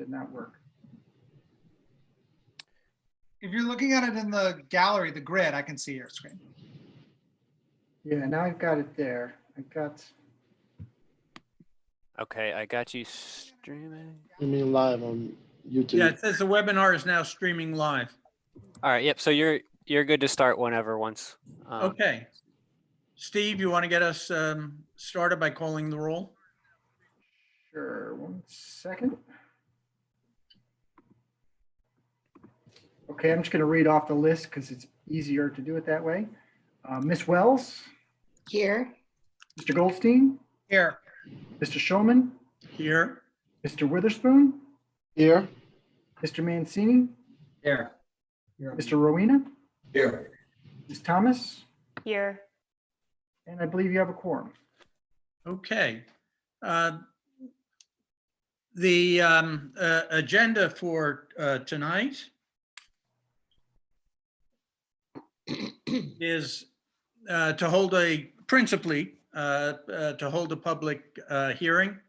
did not work. If you're looking at it in the gallery, the grid, I can see your screen. Yeah, now I've got it there. I got. Okay, I got you streaming. I mean, live on YouTube. Yeah, it says the webinar is now streaming live. All right, yep. So you're good to start whenever once. Okay. Steve, you want to get us started by calling the roll? Sure, 1 second. Okay, I'm just going to read off the list because it's easier to do it that way. Miss Wells, Here. Mr. Goldstein, Here. Mr. Shulman, Here. Mr. Witherspoon, Here. Mr. Mancini, Here. Mr. Rowena, Here. Ms. Thomas, Here. and I believe you have a quorum. Okay. The agenda for tonight is to hold principally to hold a public hearing.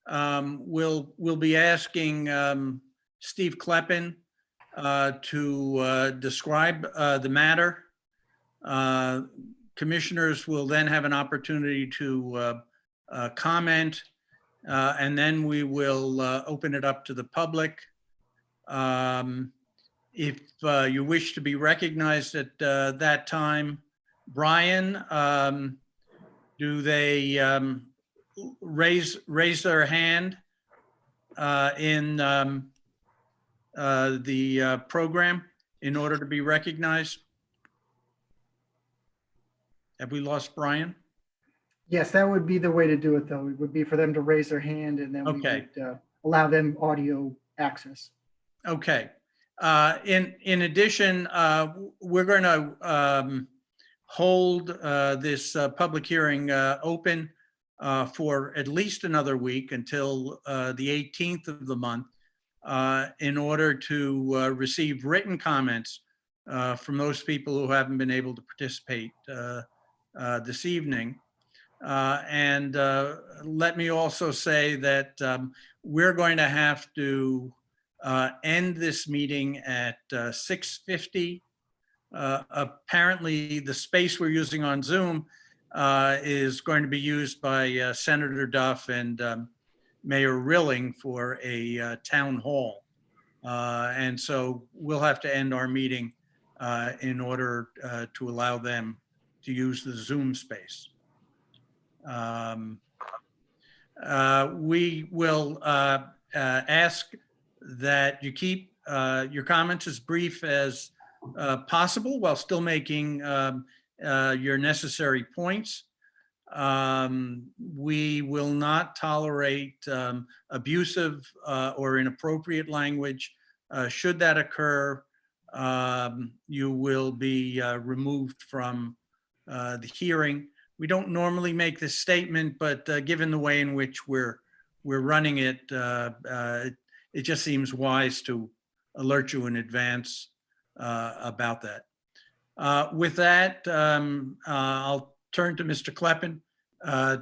We'll be asking Steve Kleppen to describe the matter. Commissioners will then have an opportunity to comment, and then we will open it up to the public. If you wish to be recognized at that time, Brian, do they raise their hand in the program in order to be recognized? Have we lost Brian? Yes, that would be the way to do it, though. It would be for them to raise their hand and then we Okay. would allow them audio access. Okay. In addition, we're going to hold this public hearing open for at least another week until the 18th of the month in order to receive written comments from those people who haven't been able to participate this evening. And let me also say that we're going to have to end this meeting at 6:50. Apparently, the space we're using on Zoom is going to be used by Senator Duff and Mayor Rilling for a town hall. And so we'll have to end our meeting in order to allow them to use the Zoom space. We will ask that you keep your comments as brief as possible while still making your necessary points. We will not tolerate abusive or inappropriate language. Should that occur, you will be removed from the hearing. We don't normally make this statement, but given the way in which we're running it, it just seems wise to alert you in advance about that. With that, I'll turn to Mr. Kleppen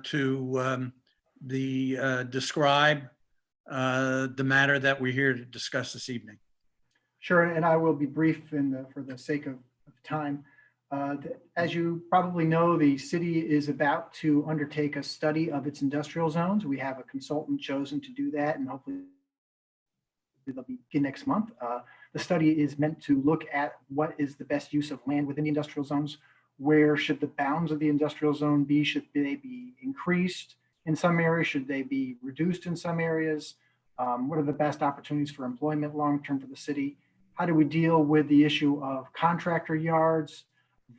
to describe the matter that we're here to discuss this evening. Sure, and I will be brief for the sake of time. As you probably know, the city is about to undertake a study of its industrial zones. We have a consultant chosen to do that, and hopefully they'll begin next month. The study is meant to look at what is the best use of land within the industrial zones. Where should the bounds of the industrial zone be? Should they be increased in some areas? Should they be reduced in some areas? What are the best opportunities for employment long-term for the city? How do we deal with the issue of contractor yards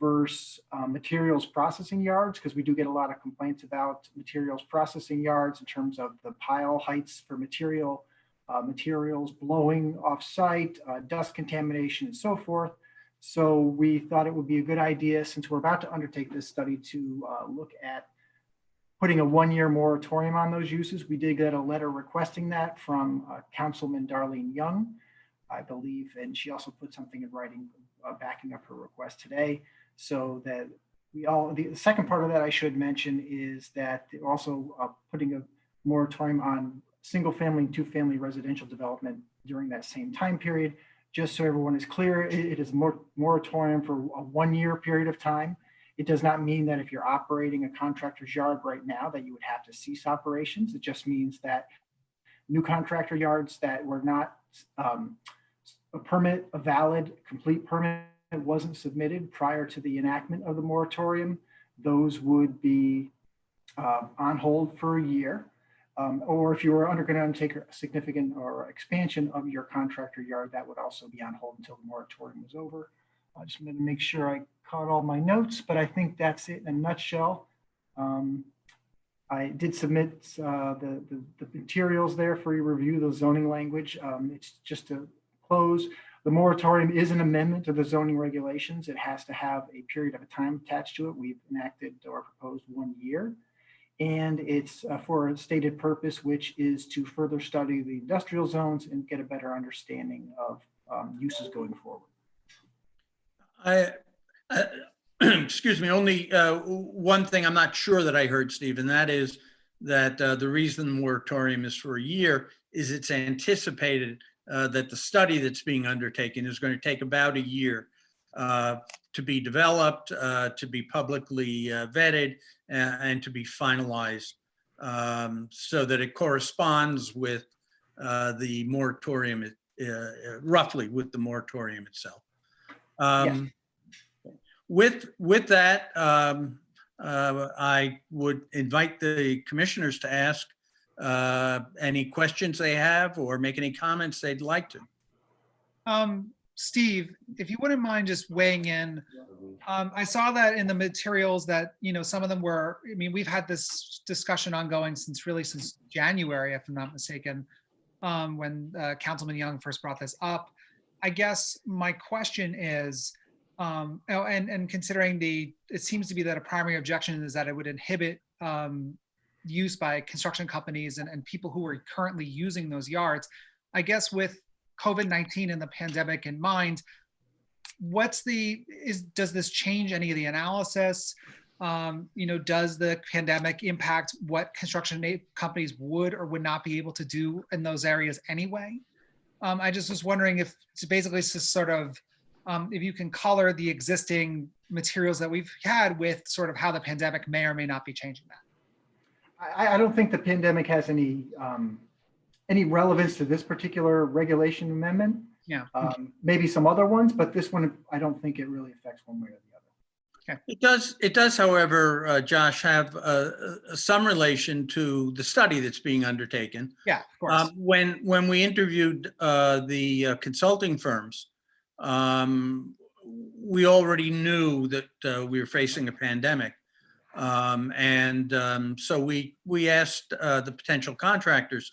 versus materials processing yards? Because we do get a lot of complaints about materials processing yards in terms of the pile heights for materials blowing off-site, dust contamination, and so forth. So we thought it would be a good idea, since we're about to undertake this study, to look at putting a one-year moratorium on those uses. We did get a letter requesting that from Councilman Darlene Young, I believe, and she also put something in writing backing up her request today. So that the second part of that I should mention is that they're also putting a moratorium on single-family and two-family residential development during that same time period. Just so everyone is clear, it is a moratorium for a one-year period of time. It does not mean that if you're operating a contractor's yard right now that you would have to cease operations. It just means that new contractor yards that were not a valid, complete permit wasn't submitted prior to the enactment of the moratorium, those would be on hold for a year. Or if you were going to undertake a significant or expansion of your contractor yard, that would also be on hold until the moratorium was over. I just wanted to make sure I caught all my notes, but I think that's it in a nutshell. I did submit the materials there for your review, the zoning language. It's just to close. The moratorium is an amendment to the zoning regulations. It has to have a period of time attached to it. We've enacted or proposed 1 year. And it's for a stated purpose, which is to further study the industrial zones and get a better understanding of uses going forward. Excuse me, only one thing I'm not sure that I heard, Steve, and that is that the reason the moratorium is for a year is it's anticipated that the study that's being undertaken is going to take about a year to be developed, to be publicly vetted, and to be finalized so that it corresponds with the moratorium, roughly with the moratorium itself. Yes. With that, I would invite the commissioners to ask any questions they have or make any comments they'd like to. Steve, if you wouldn't mind just weighing in, I saw that in the materials that, some of them were, we've had this discussion ongoing since January, if I'm not mistaken, when Councilman Young first brought this up. I guess my question is, and considering it seems to be that a primary objection is that it would inhibit use by construction companies and people who are currently using those yards. I guess with COVID-19 and the pandemic in mind, does this change any of the analysis? Does the pandemic impact what construction companies would or would not be able to do in those areas anyway? I just was wondering if it's basically just sort of, if you can color the existing materials that we've had with sort of how the pandemic may or may not be changing that. I don't think the pandemic has any relevance to this particular regulation amendment. Yeah. Maybe some other ones, but this one, I don't think it really affects one way or the other. Okay. It does, however, Josh, have some relation to the study that's being undertaken. Yeah, of course. When we interviewed the consulting firms, we already knew that we were facing a pandemic. So we asked the potential contractors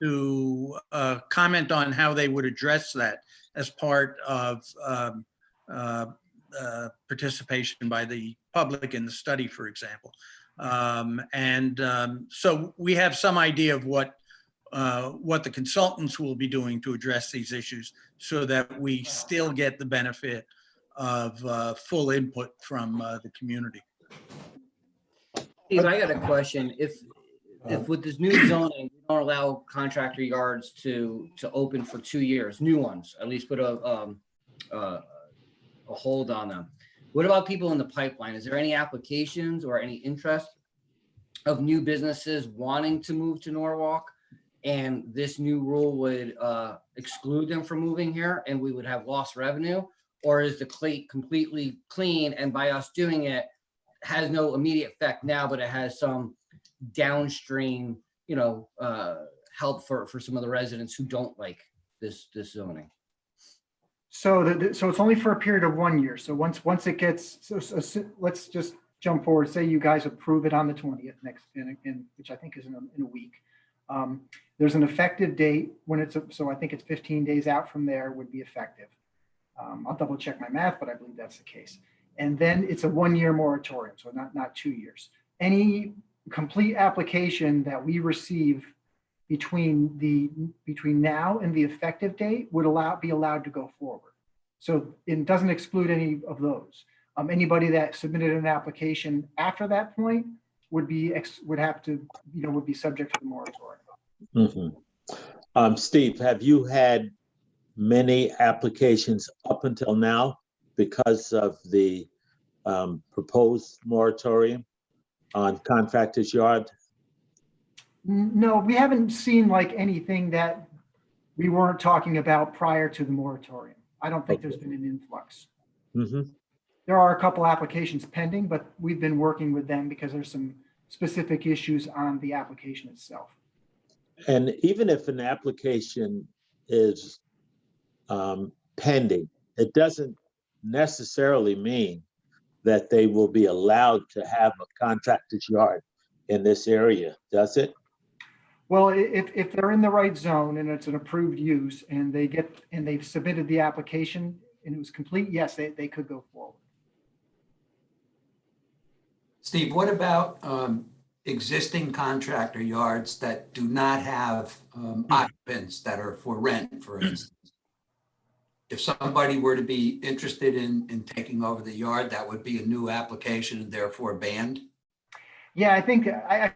to comment on how they would address that as part of participation by the public in the study, for example. So we have some idea of what the consultants will be doing to address these issues so that we still get the benefit of full input from the community. Steve, I got a question. If with this new zoning, we don't allow contractor yards to open for 2 years, new ones, at least put a hold on them. What about people in the pipeline? Is there any applications or any interest of new businesses wanting to move to Norwalk? And this new rule would exclude them from moving here and we would have lost revenue? Or is the plate completely clean and by us doing it has no immediate effect now, but it has some downstream, help for some of the residents who don't like this zoning? So it's only for a period of 1 year. So once it gets, so let's just jump forward. Say you guys approve it on the 20th which I think is in a week. There's an effective date when so I think it's 15 days out from there would be effective. I'll double check my math, but I believe that's the case. And then it's a 1 year moratorium, so not 2 years. Any complete application that we receive between now and the effective date would be allowed to go forward. So it doesn't exclude any of those. Anybody that submitted an application after that point would be subject to the moratorium. Mhm. Steve, have you had many applications up until now because of the proposed moratorium on contractors' yard? No, we haven't seen like anything that we weren't talking about prior to the moratorium. I don't think there's been an influx. Mhm. There are a couple applications pending, but we've been working with them because there's some specific issues on the application itself. And even if an application is pending, it doesn't necessarily mean that they will be allowed to have a contractor's yard in this area, does it? Well, if they're in the right zone and it's an approved use and they've submitted the application and it was complete, yes, they could go forward. Steve, what about existing contractor yards that do not have occupants that are for rent, for instance? If somebody were to be interested in taking over the yard, that would be a new application and therefore banned? Yeah, I think I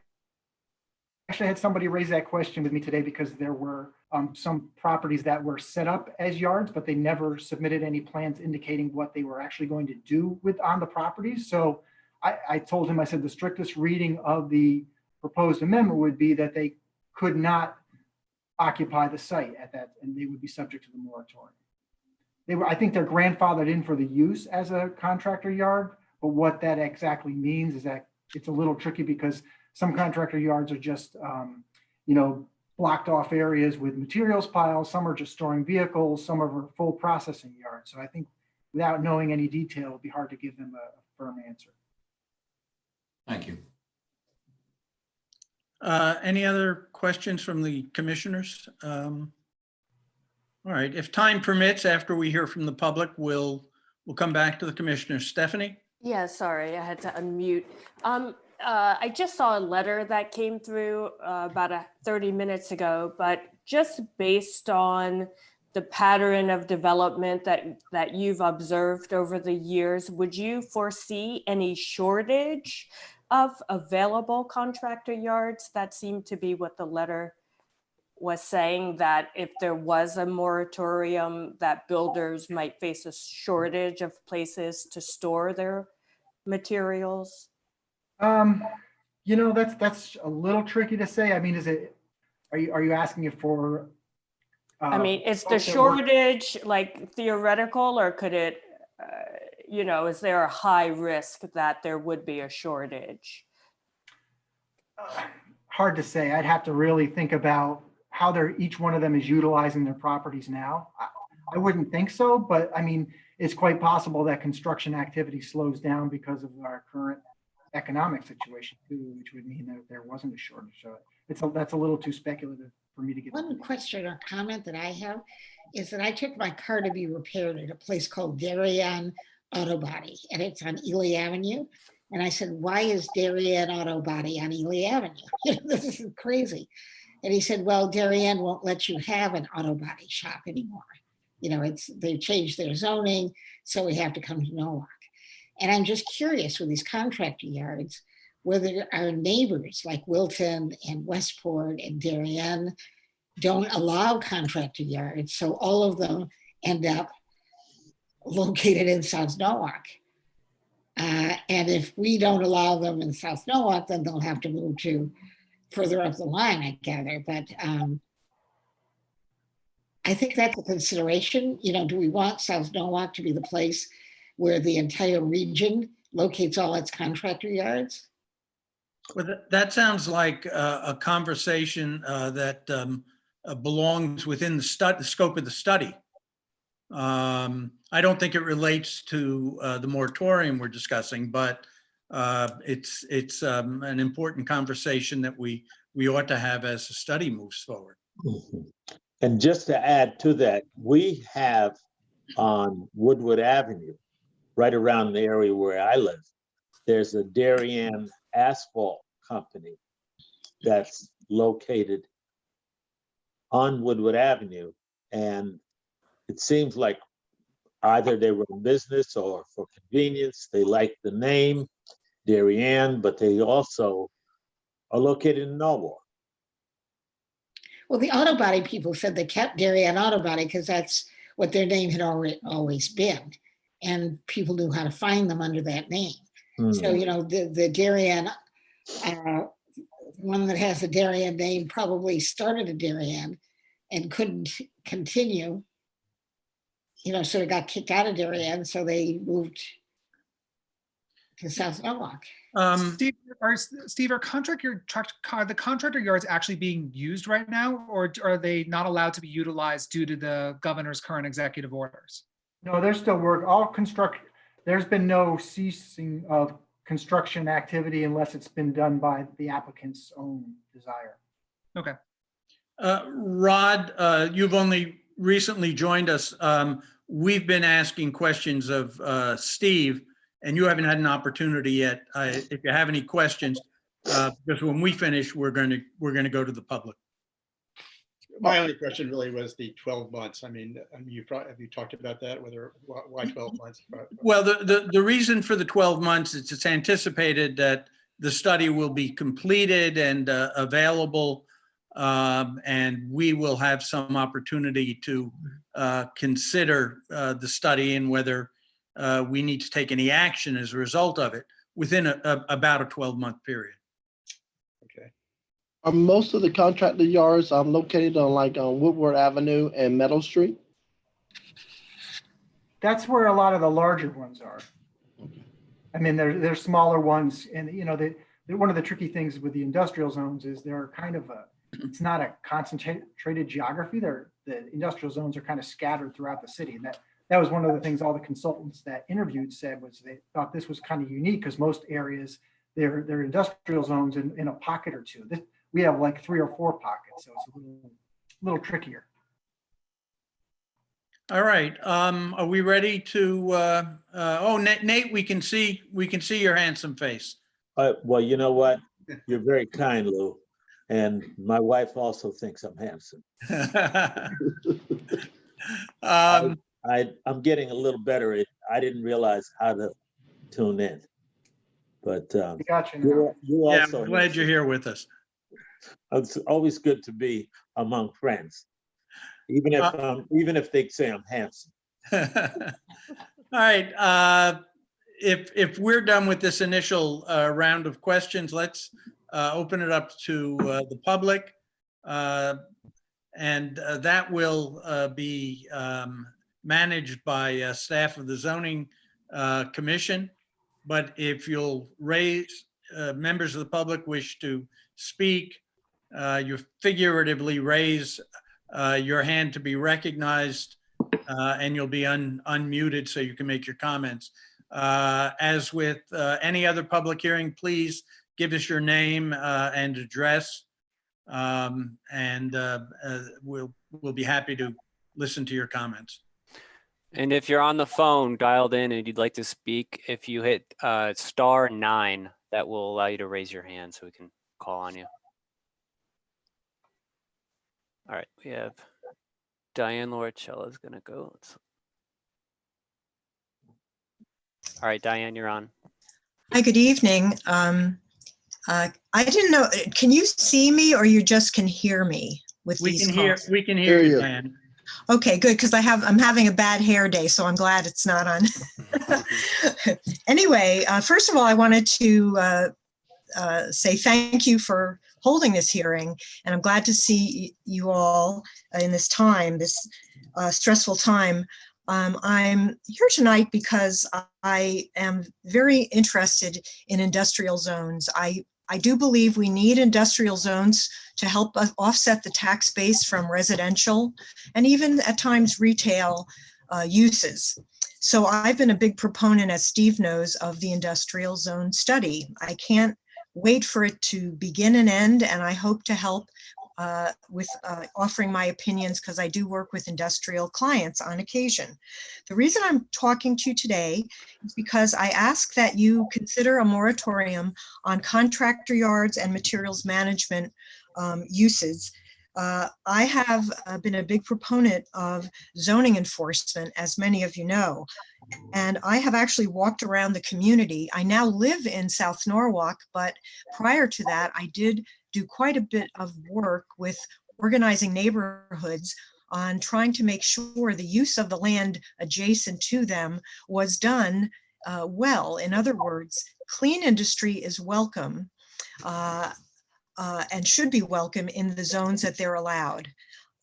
actually had somebody raise that question with me today because there were some properties that were set up as yards, but they never submitted any plans indicating what they were actually going to do on the properties. So I told him, I said, the strictest reading of the proposed amendment would be that they could not occupy the site at that, and they would be subject to the moratorium. I think they're grandfathered in for the use as a contractor yard, but what that exactly means is that it's a little tricky because some contractor yards are just, blocked off areas with materials piles. Some are just storing vehicles. Some are full processing yards. So I think without knowing any detail, it'd be hard to give them a firm answer. Thank you. Any other questions from the commissioners? All right, if time permits, after we hear from the public, we'll come back to the commissioners. Stephanie? Yeah, sorry, I had to unmute. I just saw a letter that came through about 30 minutes ago, but just based on the pattern of development that you've observed over the years, would you foresee any shortage of available contractor yards? That seemed to be what the letter was saying, that if there was a moratorium, that builders might face a shortage of places to store their materials. That's a little tricky to say. I mean, are you asking it for? I mean, is the shortage like theoretical, or could it, is there a high risk that there would be a shortage? Hard to say. I'd have to really think about how each one of them is utilizing their properties now. I wouldn't think so, but I mean, it's quite possible that construction activity slows down because of our current economic situation too, which would mean that there wasn't a shortage. So that's a little too speculative for me to give. One question or comment that I have is that I took my car to be repaired at a place called Darien Auto Body, and it's on Ely Avenue. And I said, why is Darien Auto Body on Ely Avenue? This is crazy. And he said, well, Darien won't let you have an auto body shop anymore. They've changed their zoning, so we have to come to Norwalk. And I'm just curious with these contractor yards, whether our neighbors like Wilton and Westport and Darien don't allow contractor yards. So all of them end up located in South Norwalk. And if we don't allow them in South Norwalk, then they'll have to move to further up the line, I gather. But I think that's a consideration. Do we want South Norwalk to be the place where the entire region locates all its contractor yards? Well, that sounds like a conversation that belongs within the scope of the study. I don't think it relates to the moratorium we're discussing, but it's an important conversation that we ought to have as the study moves forward. Mhm. And just to add to that, we have on Woodward Avenue, right around the area where I live, there's a Darien asphalt company that's located on Woodward Avenue. And it seems like either they run business or for convenience, they like the name Darien, but they also are located in Norwalk. Well, the auto body people said they kept Darien Auto Body because that's what their name had always been. And people knew how to find them under that name. So, you know, the Darien, one that has a Darien name probably started a Darien and couldn't continue, you know, sort of got kicked out of Darien. So they moved to South Norwalk. Steve, are the contractor yards actually being used right now, or are they not allowed to be utilized due to the governor's current executive orders? No, there's still work. There's been no ceasing of construction activity unless it's been done by the applicant's own desire. Okay. Rod, you've only recently joined us. We've been asking questions of Steve, and you haven't had an opportunity yet. If you have any questions, because when we finish, we're going to go to the public. My only question really was the 12 months. I mean, have you talked about that? Why 12 months? Well, the reason for the 12 months is it's anticipated that the study will be completed and available, and we will have some opportunity to consider the study and whether we need to take any action as a result of it within about a 12-month period. Okay. Are most of the contractor yards located on Woodward Avenue and Meadow Street? That's where a lot of the larger ones are. I mean, there's smaller ones, and you know, one of the tricky things with the industrial zones is they're kind of it's not a concentrated geography. The industrial zones are kind of scattered throughout the city, and that was one of the things all the consultants that interviewed said was they thought this was kind of unique because most areas they're industrial zones in a pocket or two. We have like 3 or 4 pockets, so it's a little trickier. All right. Are we ready to? Nate, we can see your handsome face. Well, you know what? You're very kind, Lou, and my wife also thinks I'm handsome. I'm getting a little better. I didn't realize how to tune in, but Gotcha. You're yeah, also I'm glad you're here with us. It's always good to be among friends, even if they say I'm handsome. All right. If we're done with this initial round of questions, let's open it up to the public, and that will be managed by staff of the zoning commission. But if you'll raise, members of the public wish to speak, you figuratively raise your hand to be recognized, and you'll be unmuted so you can make your comments. As with any other public hearing, please give us your name and address, and we'll be happy to listen to your comments. And if you're on the phone dialed in and you'd like to speak, if you hit *9, that will allow you to raise your hand so we can call on you. All right, we have Diane Loricella is gonna go. All right, Diane, you're on. Hi, good evening. I didn't know, can you see me or you just can hear me with these calls? We can hear you, Diane. Okay, good, because I'm having a bad hair day, so I'm glad it's not on. Anyway, first of all, I wanted to say thank you for holding this hearing, and I'm glad to see you all in this time, this stressful time. I'm here tonight because I am very interested in industrial zones. I do believe we need industrial zones to help us offset the tax base from residential and even at times retail uses. So I've been a big proponent, as Steve knows, of the industrial zone study. I can't wait for it to begin and end, and I hope to help with offering my opinions because I do work with industrial clients on occasion. The reason I'm talking to you today is because I ask that you consider a moratorium on contractor yards and materials management uses. I have been a big proponent of zoning enforcement, as many of you know, and I have actually walked around the community. I now live in South Norwalk, but prior to that, I did do quite a bit of work with organizing neighborhoods on trying to make sure the use of the land adjacent to them was done well. In other words, clean industry is welcome and should be welcome in the zones that they're allowed.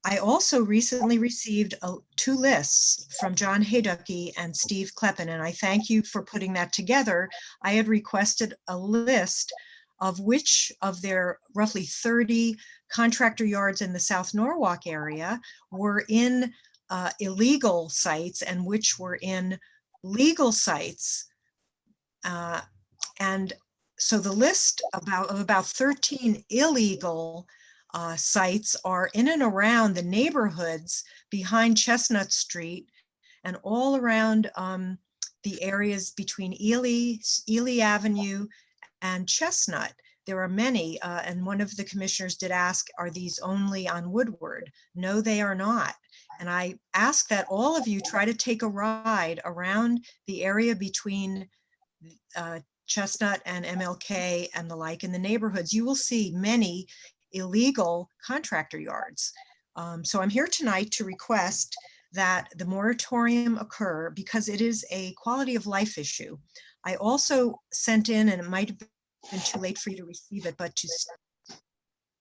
I also recently received 2 lists from John Hayducky and Steve Kleppen, and I thank you for putting that together. I had requested a list of which of their roughly 30 contractor yards in the South Norwalk area were in illegal sites and which were in legal sites. And so the list of about 13 illegal sites are in and around the neighborhoods behind Chestnut Street and all around the areas between Ely Avenue and Chestnut. There are many, and one of the commissioners did ask, are these only on Woodward? No, they are not. And I ask that all of you try to take a ride around the area between Chestnut and MLK and the like in the neighborhoods. You will see many illegal contractor yards. So I'm here tonight to request that the moratorium occur because it is a quality of life issue. I also sent in, and it might have been too late for you to receive it, but to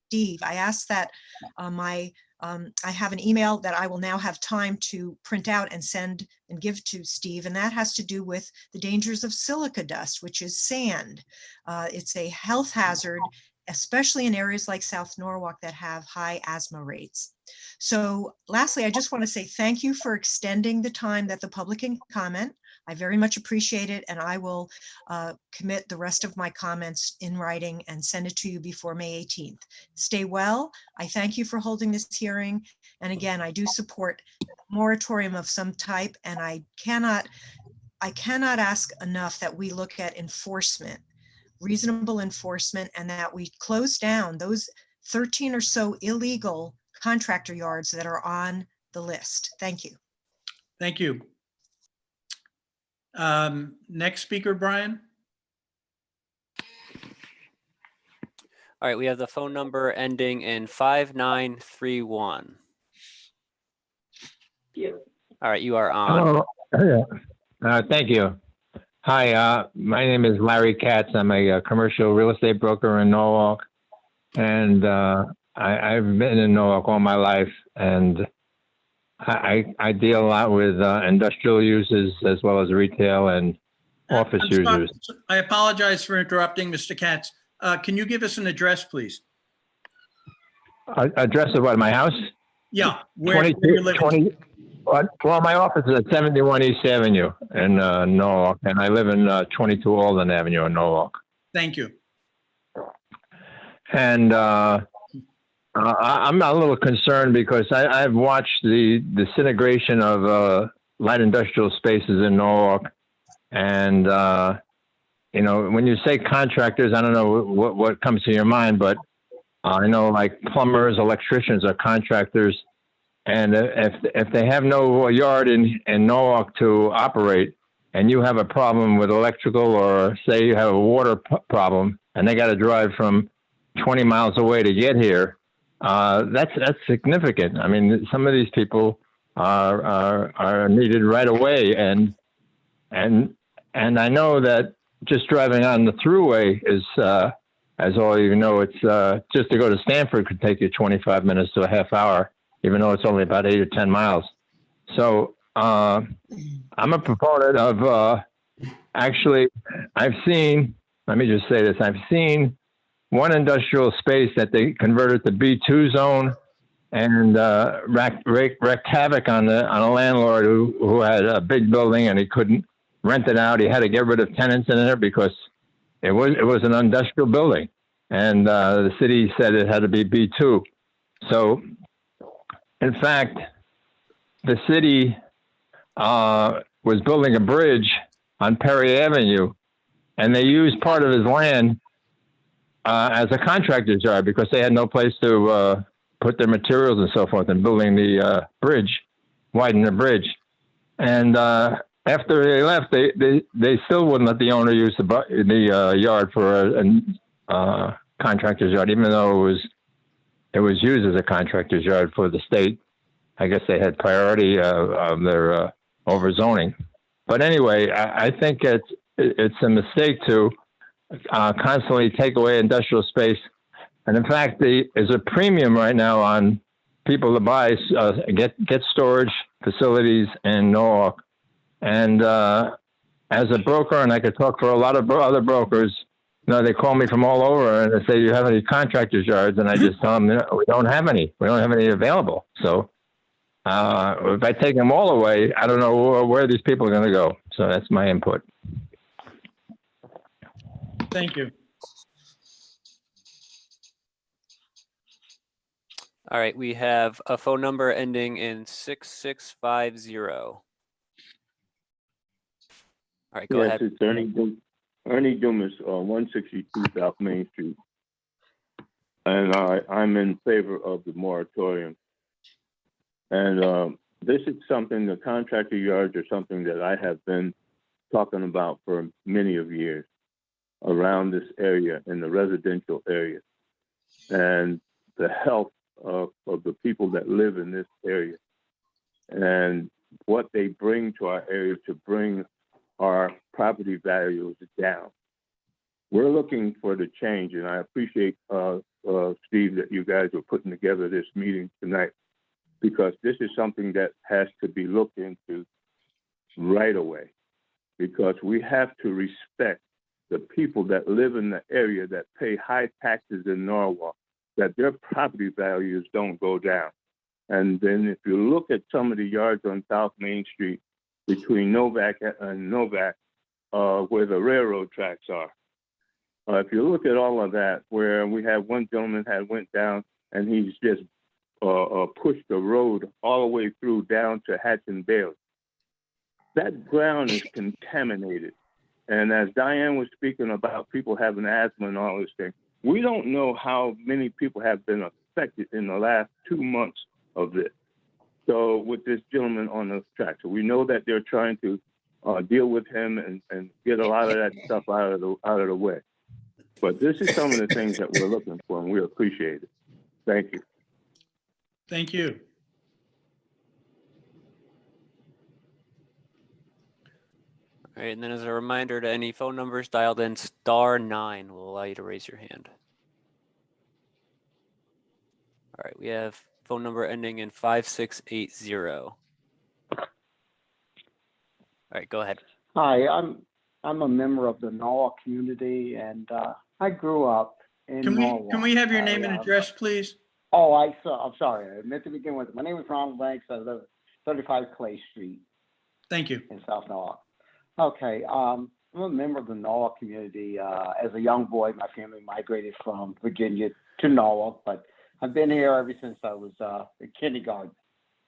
Steve, I asked that I have an email that I will now have time to print out and send and give to Steve, and that has to do with the dangers of silica dust, which is sand. It's a health hazard, especially in areas like South Norwalk that have high asthma rates. So lastly, I just want to say thank you for extending the time that the public can comment. I very much appreciate it, and I will commit the rest of my comments in writing and send it to you before May 18th. Stay well. I thank you for holding this hearing. And again, I do support a moratorium of some type, and I cannot ask enough that we look at enforcement, reasonable enforcement, and that we close down those 13 or so illegal contractor yards that are on the list. Thank you. Thank you. Next speaker, Brian. All right, we have the phone number ending in 5931. All right, you are on. Hello. Thank you. Hi, my name is Larry Katz. I'm a commercial real estate broker in Norwalk, and I've been in Norwalk all my life, and I deal a lot with industrial uses as well as retail and office users. I apologize for interrupting, Mr. Katz. Can you give us an address, please? Address of what, my house? Yeah, where you live. Well, my office is at 71 East Avenue in Norwalk, and I live in 22 Alden Avenue in Norwalk. Thank you. And I'm a little concerned because I've watched the disintegration of light industrial spaces in Norwalk. And, you know, when you say contractors, I don't know what comes to your mind, but I know like plumbers, electricians are contractors. And if they have no yard in Norwalk to operate, and you have a problem with electrical, or say you have a water problem, and they got to drive from 20 miles away to get here, that's significant. I mean, some of these people are needed right away, and I know that just driving on the throughway is, as all you know, it's just to go to Stanford could take you 25 minutes to a half hour, even though it's only about 8 or 10 miles. So I'm a proponent of actually, I've seen, let me just say this, I've seen one industrial space that they converted to B2 zone and wreaked havoc on a landlord who had a big building and he couldn't rent it out. He had to get rid of tenants in there because it was an industrial building, and the city said it had to be B2. So in fact, the city was building a bridge on Perry Avenue, and they used part of his land as a contractor's yard because they had no place to put their materials and so forth in building the bridge, widen the bridge. And after they left, they still wouldn't let the owner use the yard for a contractor's yard, even though it was used as a contractor's yard for the state. I guess they had priority of their overzoning. But anyway, I think it's a mistake to constantly take away industrial space. And in fact, there's a premium right now on people to buy, get storage facilities in Norwalk. And as a broker, and I could talk for a lot of other brokers, they call me from all over and they say, "Do you have any contractors yards?" And I just tell them, "We don't have any. We don't have any available." So if I take them all away, I don't know where these people are going to go. So that's my input. Thank you. All right, we have a phone number ending in 6650. All right, go ahead. It's Ernie Dumas, 162 South Main Street. And I'm in favor of the moratorium. And this is something, the contractor yards are something that I have been talking about for many of years around this area, in the residential area. And the health of the people that live in this area and what they bring to our area to bring our property values down. We're looking for the change, and I appreciate, Steve, that you guys are putting together this meeting tonight, because this is something that has to be looked into right away, because we have to respect the people that live in the area that pay high taxes in Norwalk, that their property values don't go down. And then if you look at some of the yards on South Main Street between Novak and Novak, where the railroad tracks are, if you look at all of that, where we have one gentleman had went down and he's just pushed the road all the way through down to Hatch and Bailey. That ground is contaminated. And as Diane was speaking about people having asthma and all this thing, we don't know how many people have been affected in the last 2 months of this. So with this gentleman on the track, so we know that they're trying to deal with him and get a lot of that stuff out of the way. But this is some of the things that we're looking for, and we appreciate it. Thank you. Thank you. All right, and then as a reminder to any phone numbers dialed in, *9 will allow you to raise your hand. All right, we have phone number ending in 5680. All right, go ahead. Hi, I'm a member of the Norwalk community, and I grew up in Norwalk. Can we have your name and address, please? Oh, I'm sorry. I meant to begin with. My name is Ronald Banks. I live at 35 Clay Street. Thank you. In South Norwalk. Okay, I'm a member of the Norwalk community. As a young boy, my family migrated from Virginia to Norwalk, but I've been here ever since I was in kindergarten.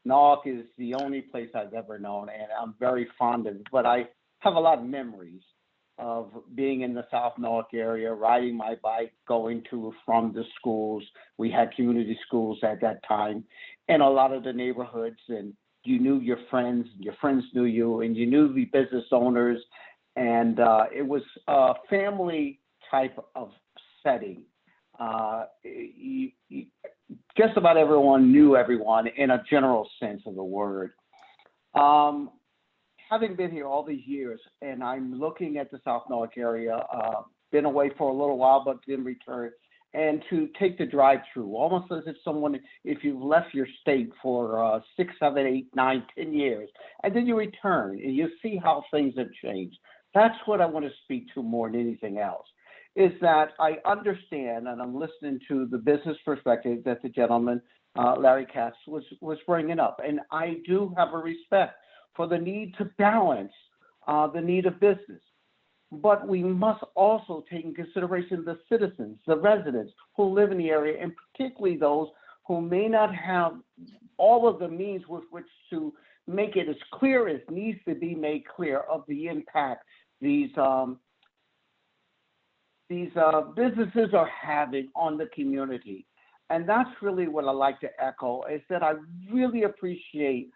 Norwalk is the only place I've ever known, and I'm very fond of it. But I have a lot of memories of being in the South Norwalk area, riding my bike, going to from the schools. We had community schools at that time, and a lot of the neighborhoods, and you knew your friends knew you, and you knew the business owners, and it was a family type of setting. Just about everyone knew everyone in a general sense of the word. Having been here all these years, and I'm looking at the South Norwalk area, been away for a little while, but then returned, and to take the drive-through, almost as if you've left your state for 6, 7, 8, 9, 10 years, and then you return, and you see how things have changed. That's what I want to speak to more than anything else, is that I understand, and I'm listening to the business perspective that the gentleman, Larry Katz, was bringing up, and I do have a respect for the need to balance the need of business. But we must also take in consideration the citizens, the residents who live in the area, and particularly those who may not have all of the means with which to make it as clear as needs to be made clear of the impact these businesses are having on the community. And that's really what I like to echo, is that I really appreciate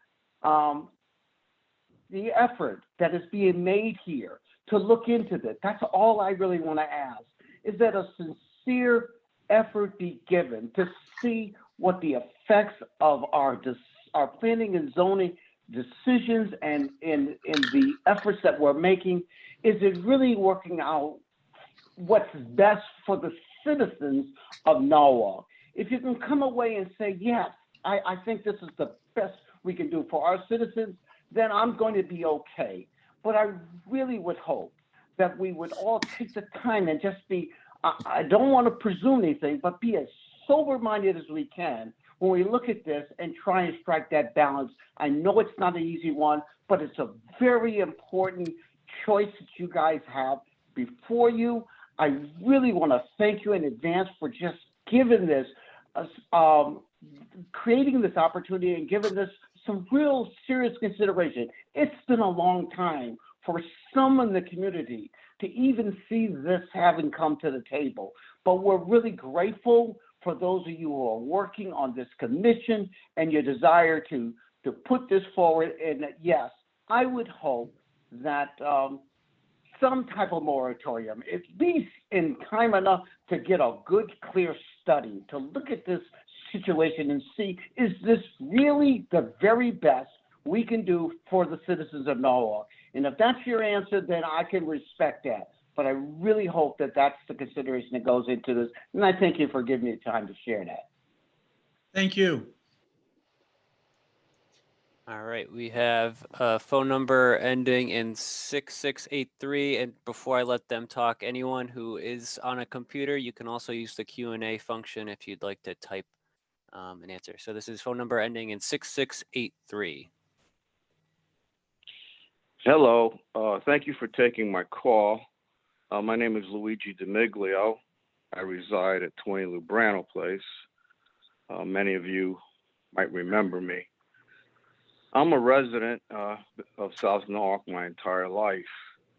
the effort that is being made here to look into this. That's all I really want to ask, is that a sincere effort be given to see what the effects of our planning and zoning decisions and in the efforts that we're making, is it really working out what's best for the citizens of Norwalk? If you can come away and say, yes, I think this is the best we can do for our citizens, then I'm going to be okay. But I really would hope that we would all take the time and just be, I don't want to presume anything, but be as sober-minded as we can when we look at this and try and strike that balance. I know it's not an easy one, but it's a very important choice that you guys have before you. I really want to thank you in advance for just giving this, creating this opportunity and giving this some real serious consideration. It's been a long time for some in the community to even see this having come to the table. But we're really grateful for those of you who are working on this commission and your desire to put this forward. And yes, I would hope that some type of moratorium, at least in time enough to get a good, clear study, to look at this situation and see, is this really the very best we can do for the citizens of Norwalk? And if that's your answer, then I can respect that. But I really hope that that's the consideration that goes into this. And I thank you for giving me the time to share that. Thank you. All right, we have a phone number ending in 6683. And before I let them talk, anyone who is on a computer, you can also use the Q&A function if you'd like to type an answer. So this is phone number ending in 6683. Hello. Thank you for taking my call. My name is Luigi DiMiglio. I reside at 20 Lubrano Place. Many of you might remember me. I'm a resident of South Norwalk my entire life.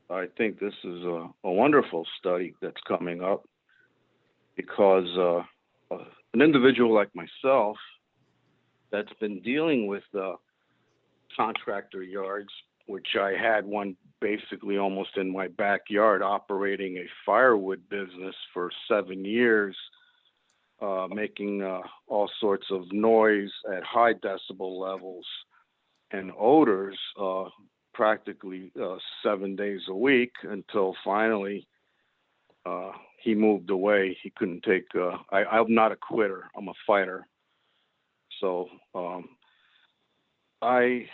I think this is a wonderful study that's coming up because an individual like myself that's been dealing with contractor yards, which I had one basically almost in my backyard operating a firewood business for 7 years, making all sorts of noise at high decibel levels and odors practically 7 days a week until finally he moved away. He couldn't take, I'm not a quitter, I'm a fighter. So I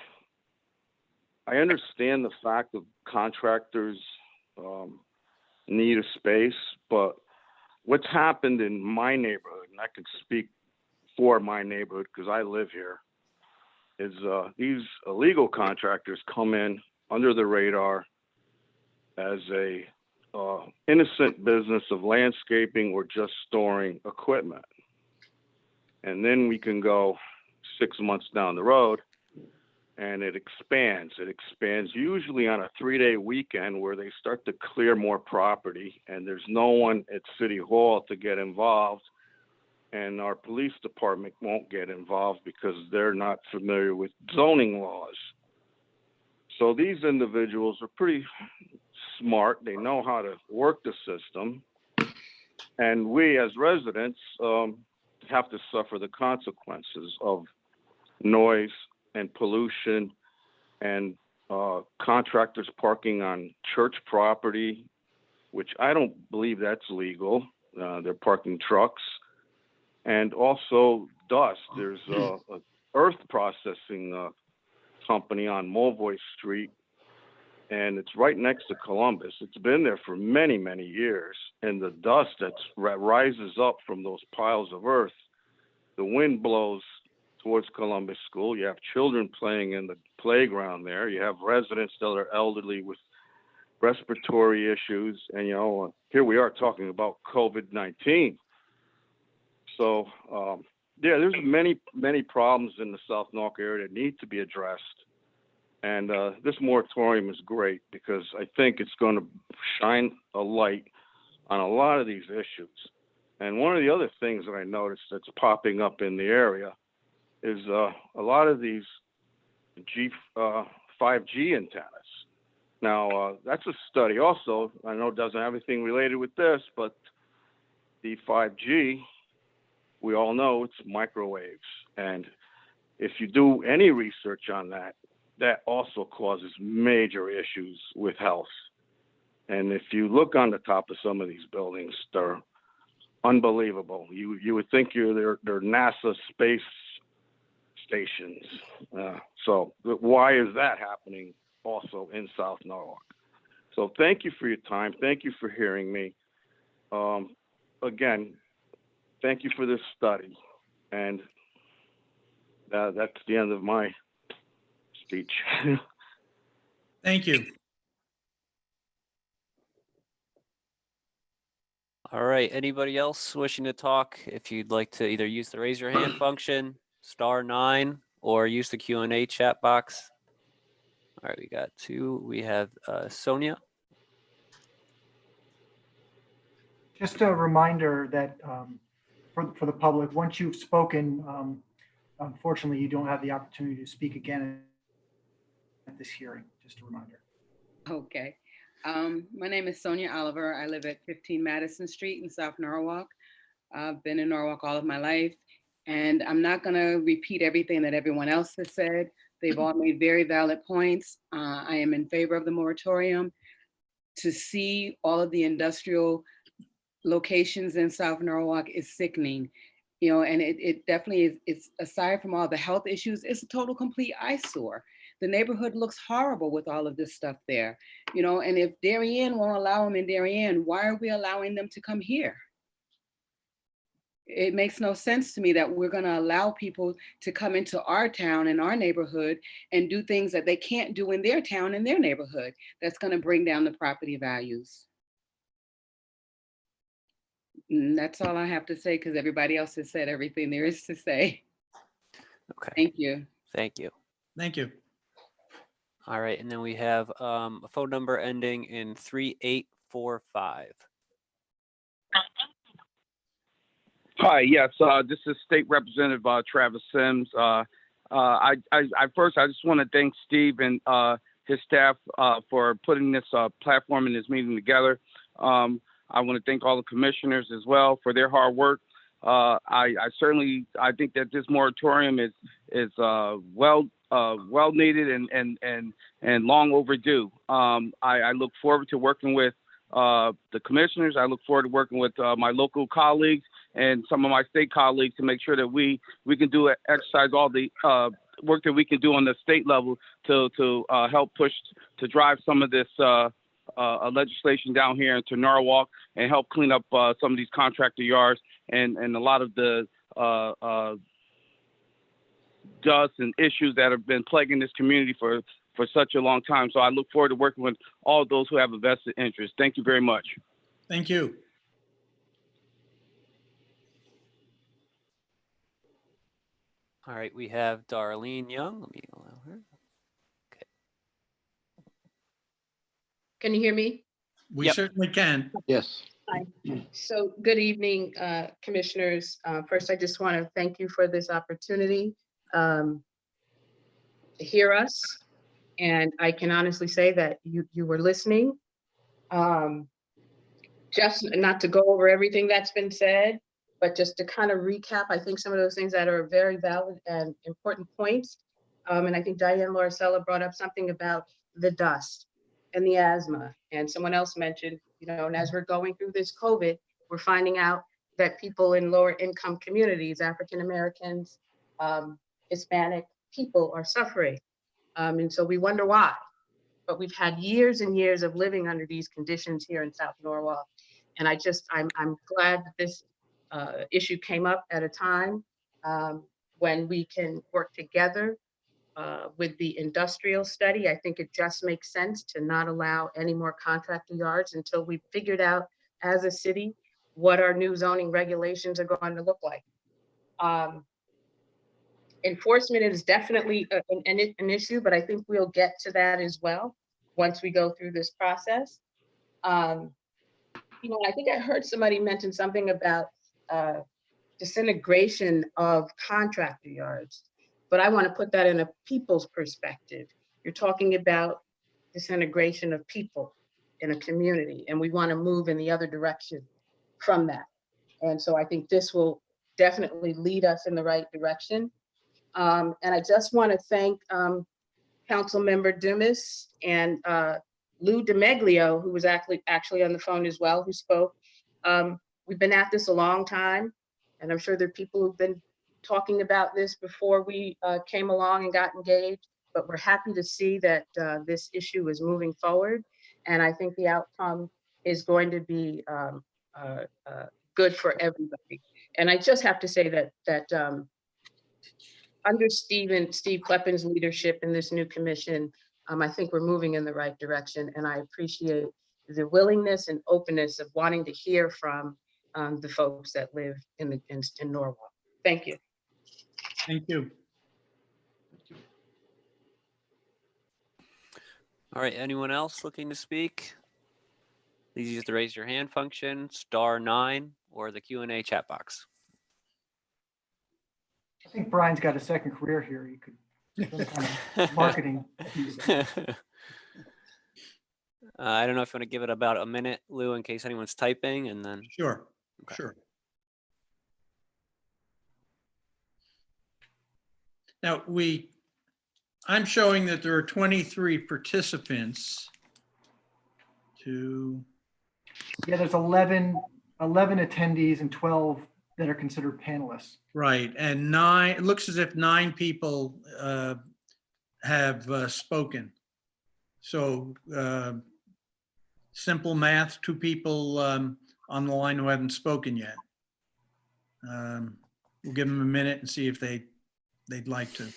understand the fact that contractors need a space, but what's happened in my neighborhood, and I can speak for my neighborhood because I live here, is these illegal contractors come in under the radar as a innocent business of landscaping or just storing equipment. And then we can go 6 months down the road and it expands. It expands usually on a 3-day weekend where they start to clear more property and there's no one at City Hall to get involved. And our police department won't get involved because they're not familiar with zoning laws. So these individuals are pretty smart. They know how to work the system. And we as residents have to suffer the consequences of noise and pollution and contractors parking on church property, which I don't believe that's legal. They're parking trucks. And also dust. There's a earth processing company on Mulvoy Street, and it's right next to Columbus. It's been there for many, many years. And the dust that rises up from those piles of earth, the wind blows towards Columbus School. You have children playing in the playground there. You have residents that are elderly with respiratory issues. And, you know, here we are talking about COVID-19. So, yeah, there's many, many problems in the South Norwalk area that need to be addressed. And this moratorium is great because I think it's going to shine a light on a lot of these issues. And one of the other things that I noticed that's popping up in the area is a lot of these 5G antennas. Now, that's a study also. I know it doesn't have anything related with this, but the 5G we all know it's microwaves. And if you do any research on that, that also causes major issues with health. And if you look on the top of some of these buildings, they're unbelievable. You would think they're NASA space stations. So why is that happening also in South Norwalk? So thank you for your time. Thank you for hearing me. Again, thank you for this study. And that's the end of my speech. Thank you. All right, anybody else wishing to talk? If you'd like to either use the raise your hand function, *9, or use the Q&A chat box. All right, we got 2. We have Sonia. Just a reminder that for the public, once you've spoken, unfortunately, you don't have the opportunity to speak again at this hearing. Just a reminder. Okay. My name is Sonia Oliver. I live at 15 Madison Street in South Norwalk. I've been in Norwalk all of my life, and I'm not going to repeat everything that everyone else has said. They've all made very valid points. I am in favor of the moratorium. To see all of the industrial locations in South Norwalk is sickening, you know, and it definitely is. It's aside from all the health issues, it's a total complete eyesore. The neighborhood looks horrible with all of this stuff there, you know, and if Darien won't allow them in Darien, why are we allowing them to come here? It makes no sense to me that we're going to allow people to come into our town and our neighborhood and do things that they can't do in their town and their neighborhood. That's going to bring down the property values. And that's all I have to say, because everybody else has said everything there is to say. Okay. Thank you. Thank you. Thank you. All right, and then we have a phone number ending in 3845. Hi, yes, this is State Representative Travis Sims. I just want to thank Steve and his staff for putting this platform and this meeting together. I want to thank all the commissioners as well for their hard work. I think that this moratorium is well needed and long overdue. I look forward to working with the commissioners. I look forward to working with my local colleagues and some of my state colleagues to make sure that we can exercise all the work that we can do on the state level to help push to drive some of this legislation down here into Norwalk and help clean up some of these contractor yards and a lot of the dust and issues that have been plaguing this community for such a long time. So I look forward to working with all those who have a vested interest. Thank you very much. Thank you. All right, we have Darlene Young. Let me allow her. Okay. Can you hear me? We certainly can. Yes. Hi. So good evening, commissioners. First, I just want to thank you for this opportunity to hear us. And I can honestly say that you were listening. Just not to go over everything that's been said, but just to kind of recap, I think some of those things that are very valid and important points. And I think Diane Lauricella brought up something about the dust and the asthma. And someone else mentioned, you know, and as we're going through this COVID, we're finding out that people in lower income communities, African Americans, Hispanic people are suffering. And so we wonder why. But we've had years and years of living under these conditions here in South Norwalk. And I'm glad that this issue came up at a time when we can work together with the industrial study. I think it just makes sense to not allow any more contractor yards until we've figured out as a city what our new zoning regulations are going to look like. Enforcement is definitely an issue, but I think we'll get to that as well once we go through this process. You know, I think I heard somebody mention something about disintegration of contractor yards, but I want to put that in a people's perspective. You're talking about disintegration of people in a community, and we want to move in the other direction from that. And so I think this will definitely lead us in the right direction. And I just want to thank Councilmember Dumas and Lou DiMeglio, who was actually on the phone as well, who spoke. We've been at this a long time, and I'm sure there are people who've been talking about this before we came along and got engaged, but we're happy to see that this issue is moving forward. And I think the outcome is going to be good for everybody. And I just have to say that under Steve Kleppin's leadership in this new commission, I think we're moving in the right direction, and I appreciate the willingness and openness of wanting to hear from the folks that live in Norwalk. Thank you. Thank you. All right, anyone else looking to speak? Please use the raise your hand function, *9, or the Q&A chat box. I think Brian's got a second career here. He could some kind of marketing. I don't know if you want to give it about a minute, Lou, in case anyone's typing, and then. Sure, okay. Sure. Now I'm showing that there are 23 participants. Yeah, there's 11 attendees and 12 that are considered panelists. Right, and it looks as if 9 people have spoken. So simple math, 2 people on the line who haven't spoken yet. We'll give them a minute and see if they'd like to.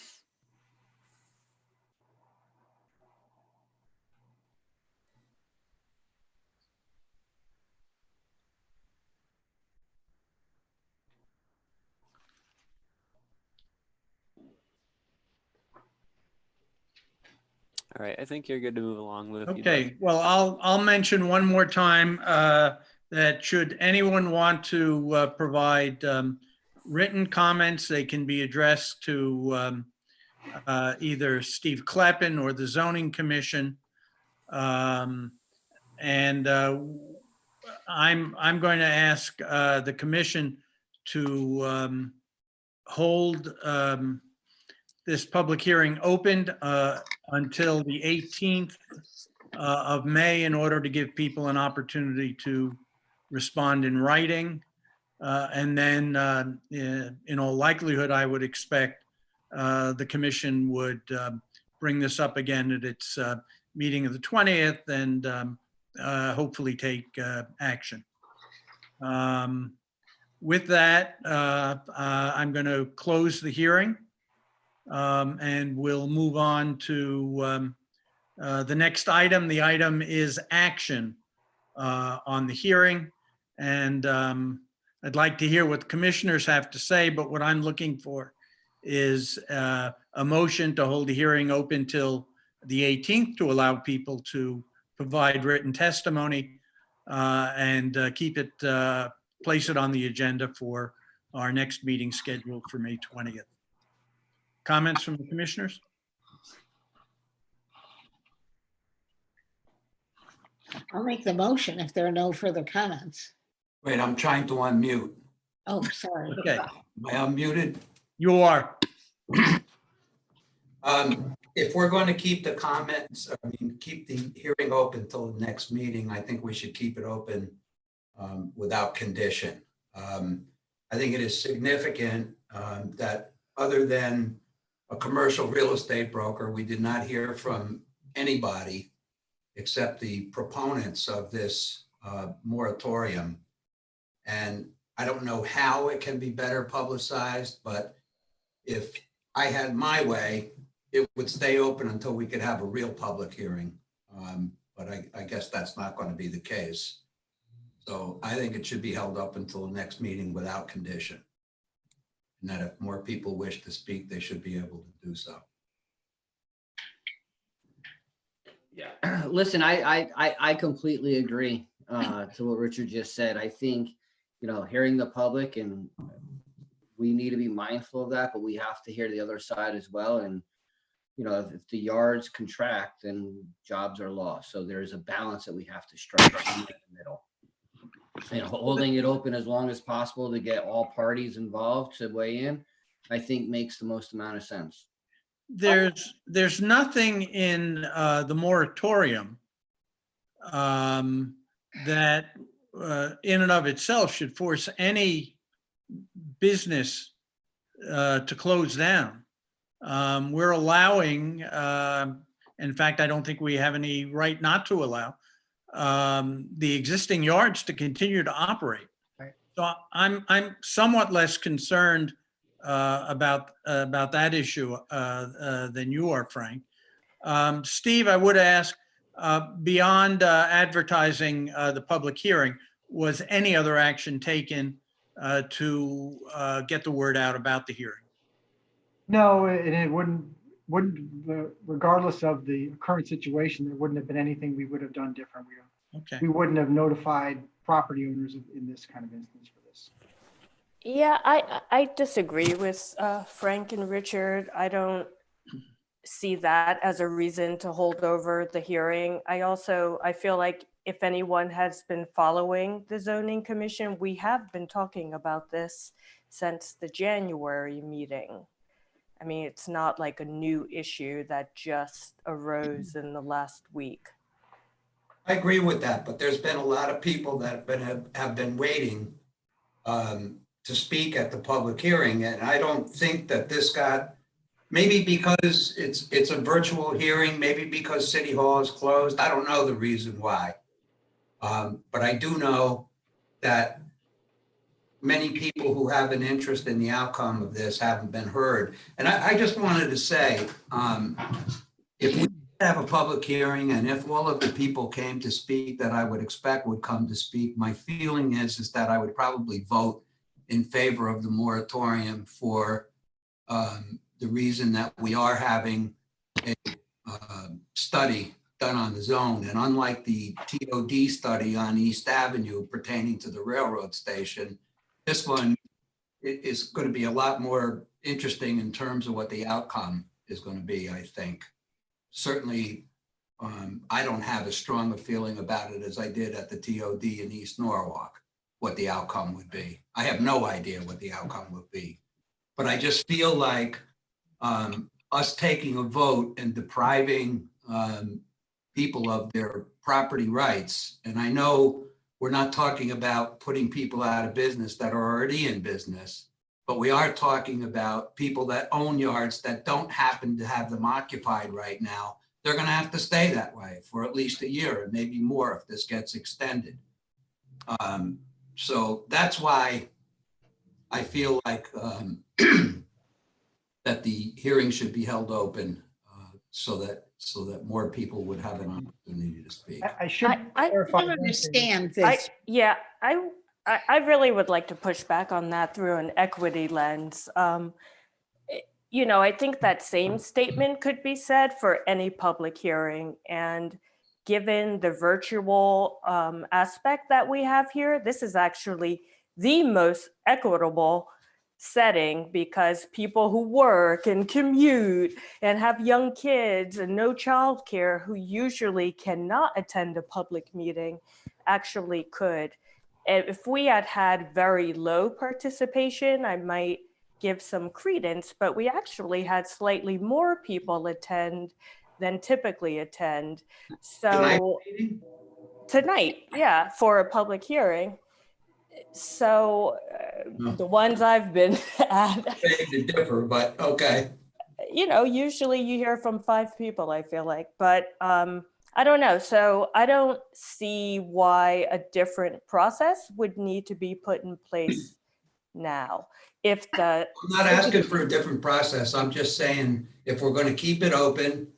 All right, I think you're good to move along, Lou. Okay, well, I'll mention one more time that should anyone want to provide written comments, they can be addressed to either Steve Kleppin or the Zoning Commission. I'm going to ask the commission to hold this public hearing opened until the 18th of May in order to give people an opportunity to respond in writing. And then in all likelihood, I would expect the commission would bring this up again at its meeting of the 20th and hopefully take action. With that, I'm going to close the hearing. And we'll move on to the next item. The item is action on the hearing. And I'd like to hear what the commissioners have to say, but what I'm looking for is a motion to hold the hearing open till the 18th to allow people to provide written testimony and place it on the agenda for our next meeting scheduled for May 20th. Comments from the commissioners? I'll make the motion if there are no further comments. Wait, I'm trying to unmute. Oh, sorry. Okay. Am I unmuted? You are. If we're going to keep the comments, keep the hearing open till the next meeting, I think we should keep it open without condition. I think it is significant that other than a commercial real estate broker, we did not hear from anybody except the proponents of this moratorium. And I don't know how it can be better publicized, but if I had my way, it would stay open until we could have a real public hearing. But I guess that's not going to be the case. So I think it should be held up until the next meeting without condition. And that if more people wish to speak, they should be able to do so. Yeah, listen, I completely agree to what Richard just said. I think, hearing the public, and we need to be mindful of that, but we have to hear the other side as well. And, if the yards contract, then jobs are lost. So there's a balance that we have to strike in the middle. holding it open as long as possible to get all parties involved to weigh in, I think makes the most amount of sense. There's nothing in the moratorium that in and of itself should force any business to close down. We're allowing, in fact, I don't think we have any right not to allow the existing yards to continue to operate. Right. So I'm somewhat less concerned about that issue than you are, Frank. Steve, I would ask, beyond advertising the public hearing, was any other action taken to get the word out about the hearing? No, and it wouldn't, regardless of the current situation, there wouldn't have been anything we would have done different. Okay. We wouldn't have notified property owners in this kind of instance for this. Yeah, I disagree with Frank and Richard. I don't see that as a reason to hold over the hearing. I feel like if anyone has been following the zoning commission, we have been talking about this since the January meeting. I mean, it's not like a new issue that just arose in the last week. I agree with that, but there's been a lot of people that have been waiting to speak at the public hearing, and I don't think that this got, maybe because it's a virtual hearing, maybe because City Hall is closed. I don't know the reason why, but I do know that many people who have an interest in the outcome of this haven't been heard. And I just wanted to say, if we have a public hearing and if all of the people came to speak that I would expect would come to speak, my feeling is that I would probably vote in favor of the moratorium for the reason that we are having a study done on the zone. And unlike the TOD study on East Avenue pertaining to the railroad station, this one is going to be a lot more interesting in terms of what the outcome is going to be, I think. Certainly, I don't have as strong a feeling about it as I did at the TOD in East Norwalk, what the outcome would be. I have no idea what the outcome would be. But I just feel like us taking a vote and depriving people of their property rights, and I know we're not talking about putting people out of business that are already in business, but we are talking about people that own yards that don't happen to have them occupied right now. They're going to have to stay that way for at least a year and maybe more if this gets extended. So that's why I feel like that the hearing should be held open so that more people would have an opportunity to speak. I don't understand this. I really would like to push back on that through an equity lens. You know, I think that same statement could be said for any public hearing. And given the virtual aspect that we have here, this is actually the most equitable setting because people who work and commute and have young kids and no childcare who usually cannot attend a public meeting actually could. And if we had had very low participation, I might give some credence, but we actually had slightly more people attend than typically attend. So tonight, yeah, for a public hearing. So the ones I've been at, To differ, but okay. You know, usually you hear from 5 people, I feel like, but I don't know. So I don't see why a different process would need to be put in place now. I'm not asking for a different process. I'm just saying, if we're going to keep it open,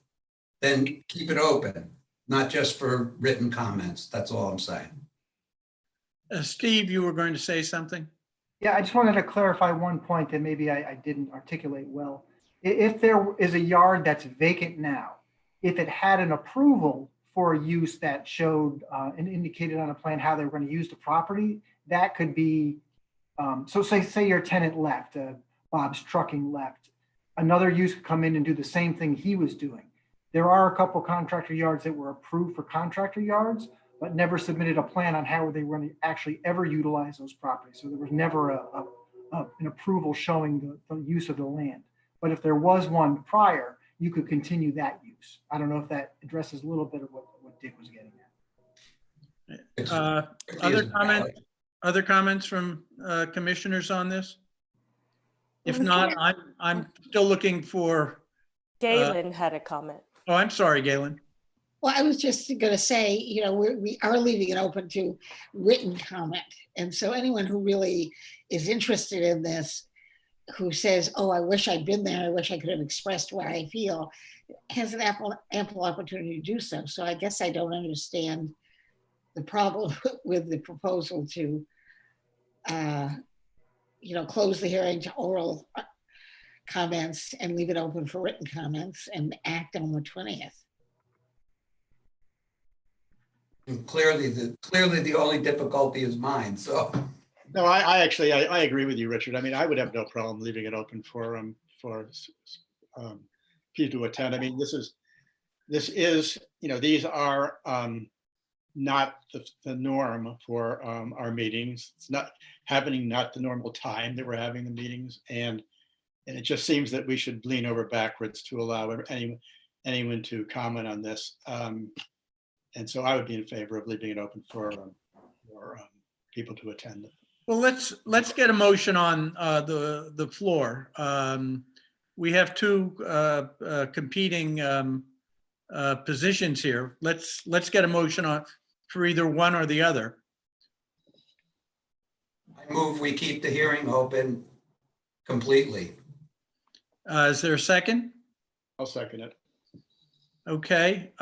then keep it open, not just for written comments. That's all I'm saying. Steve, you were going to say something? Yeah, I just wanted to clarify one point that maybe I didn't articulate well. If there is a yard that's vacant now, if it had an approval for a use that showed and indicated on a plan how they were going to use the property, that could be, so say your tenant left, Bob's Trucking left, another use could come in and do the same thing he was doing. There are a couple contractor yards that were approved for contractor yards, but never submitted a plan on how they were going to actually ever utilize those properties. So there was never an approval showing the use of the land. But if there was one prior, you could continue that use. I don't know if that addresses a little bit of what Dick was getting at. Other comments from commissioners on this? If not, I'm still looking for. Galen had a comment. Oh, I'm sorry, Galen. Well, I was just going to say, you know, we are leaving it open to written comment. And so anyone who really is interested in this, who says, oh, I wish I'd been there, I wish I could have expressed what I feel, has an ample opportunity to do so. So I guess I don't understand the problem with the proposal to, you know, close the hearing to oral comments and leave it open for written comments and act on the 20th. And clearly the only difficulty is mine, so. No, I actually agree with you, Richard. I mean, I would have no problem leaving it open for people to attend. I mean, this is, you know, these are not the norm for our meetings. It's not happening, not the normal time that we're having the meetings. And it just seems that we should lean over backwards to allow anyone to comment on this. And so I would be in favor of leaving it open for people to attend. Well, let's get a motion on the floor. We have two competing positions here. Let's get a motion on for either one or the other. I move we keep the hearing open completely. Is there a second? I'll second it. Okay.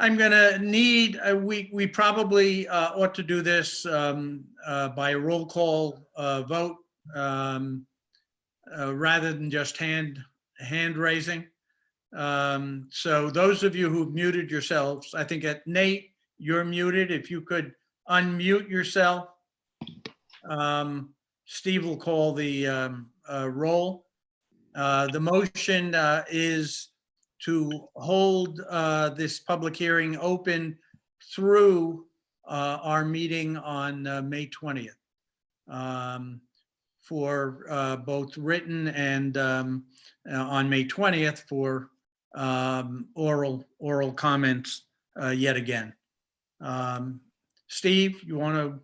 I'm gonna need, we probably ought to do this by a roll call vote rather than just hand raising. So those of you who've muted yourselves, I think at Nate, you're muted. If you could unmute yourself. Steve will call the roll. The motion is to hold this public hearing open through our meeting on May 20th for both written and on May 20th for oral comments yet again. Steve, you want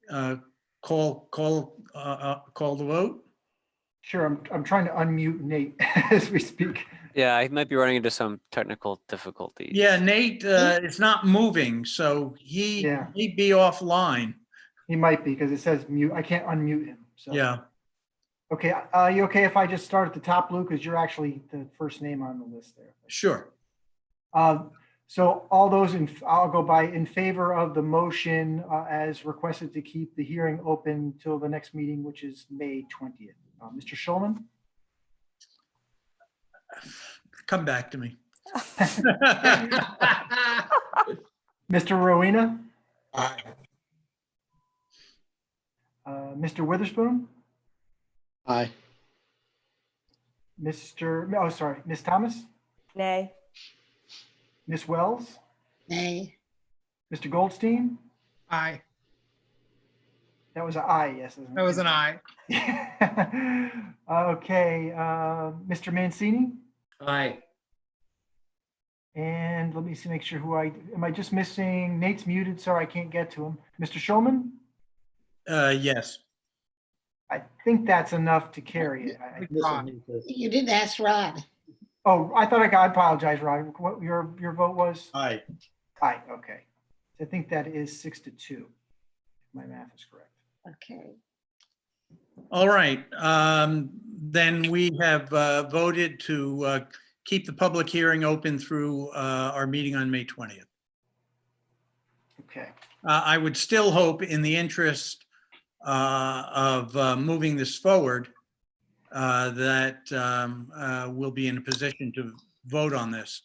to call the vote? Sure, I'm trying to unmute Nate as we speak. Yeah, I might be running into some technical difficulties. Yeah, Nate is not moving, so he'd be offline. He might be because it says mute. I can't unmute him. So. Yeah. Okay, you okay if I just start at the top, Lou, because you're actually the first name on the list there. Sure. So all those I'll go by in favor of the motion as requested to keep the hearing open till the next meeting, which is May 20th. Mr. Schulman? Come back to me. Mr. Rowena? Aye. Mr. Witherspoon? Aye. Miss Thomas? Nay. Miss Wells? Nay. Mr. Goldstein? Aye. That was an aye, yes. That was an aye. Okay, Mr. Mancini? Aye. And let me see, make sure am I just missing? Nate's muted, so I can't get to him. Mr. Schulman? Yes. I think that's enough to carry it. You didn't ask Rod. Oh, I thought I apologize, Rod. What your vote was? Aye. Aye, okay. So I think that is 6-2, if my math is correct. Okay. All right. Then we have voted to keep the public hearing open through our meeting on May 20th. Okay. I would still hope, in the interest of moving this forward, that we'll be in a position to vote on this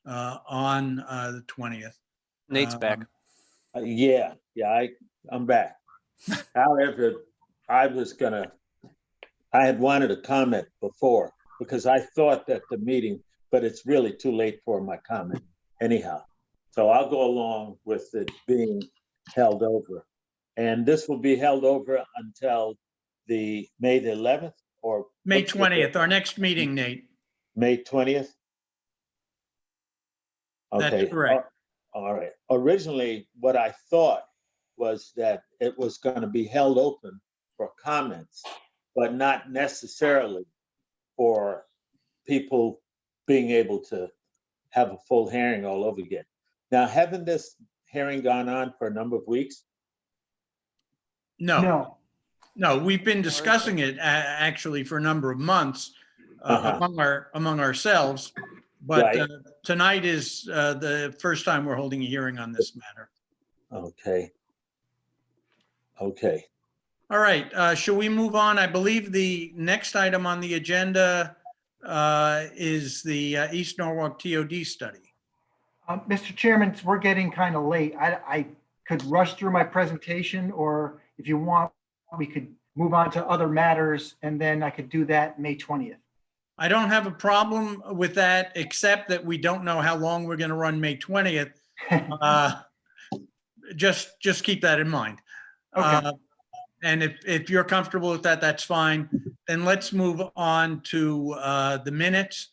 on the 20th. Nate's back. Yeah, I'm back. However, I had wanted to comment before because I thought that the meeting, but it's really too late for my comment. anyhow. So I'll go along with it being held over. And this will be held over until the May the 11th or? May what's the 20th, our next meeting, Nate. May 20th? That's Okay. correct. All right. Originally, what I thought was that it was going to be held open for comments, but not necessarily for people being able to have a full hearing all over again. Now, haven't this hearing gone on for a number of weeks? No. No, we've been discussing it actually for a number of months among ourselves, but Right. tonight is the first time we're holding a hearing on this matter. Okay. Okay. All right, shall we move on? I believe the next item on the agenda is the East Norwalk TOD study. Mr. Chairman, we're getting kind of late. I could rush through my presentation, or if you want, we could move on to other matters, and then I could do that May 20th. I don't have a problem with that, except that we don't know how long we're going to run May 20th. Just keep that in mind. Okay. And if you're comfortable with that, that's fine. Then let's move on to the minutes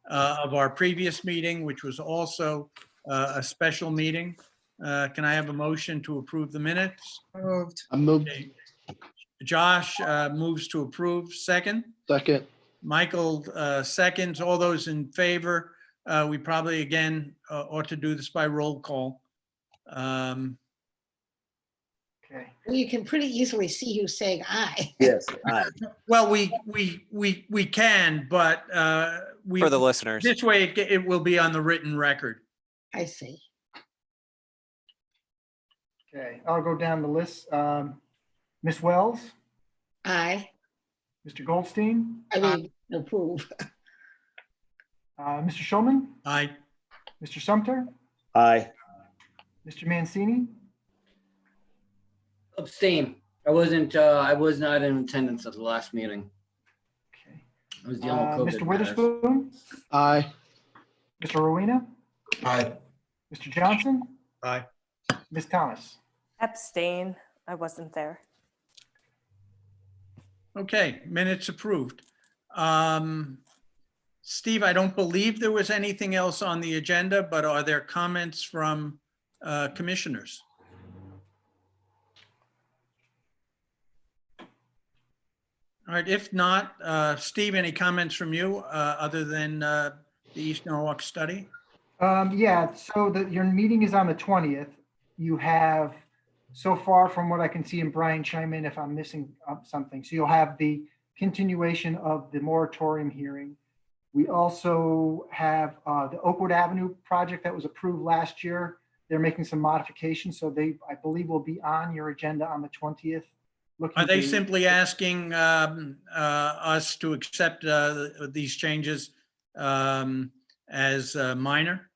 of our previous meeting, which was also a special meeting. Can I have a motion to approve the minutes? Moved. I moved. Okay. Josh moves to approve. Second? Second. Michael seconds. All those in favor? We probably, again, ought to do this by roll call. Okay. Well, you can pretty easily see who's saying aye. Yes, aye. Well, we can, but we. For the listeners. This way it will be on the written record. I see. Okay, I'll go down the list. Ms. Wells, Aye. Mr. Goldstein, I mean, approve. Mr. Schulman, Aye. Mr. Sumter, Aye. Mr. Mancini, Abstain. I was not in attendance at the last meeting. Okay. I was dealing with COVID Mr. matters. Witherspoon, Aye. Mr. Rowena, Aye. Mr. Johnson, Aye. Ms. Thomas. Abstain. I wasn't there. Okay, minutes approved. Steve, I don't believe there was anything else on the agenda, but are there comments from commissioners? All right, if not, Steve, any comments from you other than the East Norwalk study? Yeah, so your meeting is on the 20th. You have, so far from what I can see, and Brian chime in if I'm missing something. So you'll have the continuation of the moratorium hearing. We also have the Oakwood Avenue project that was approved last year. They're making some modifications, so they, I believe, will be on your agenda on the 20th. Are they simply asking us to accept these changes as minor?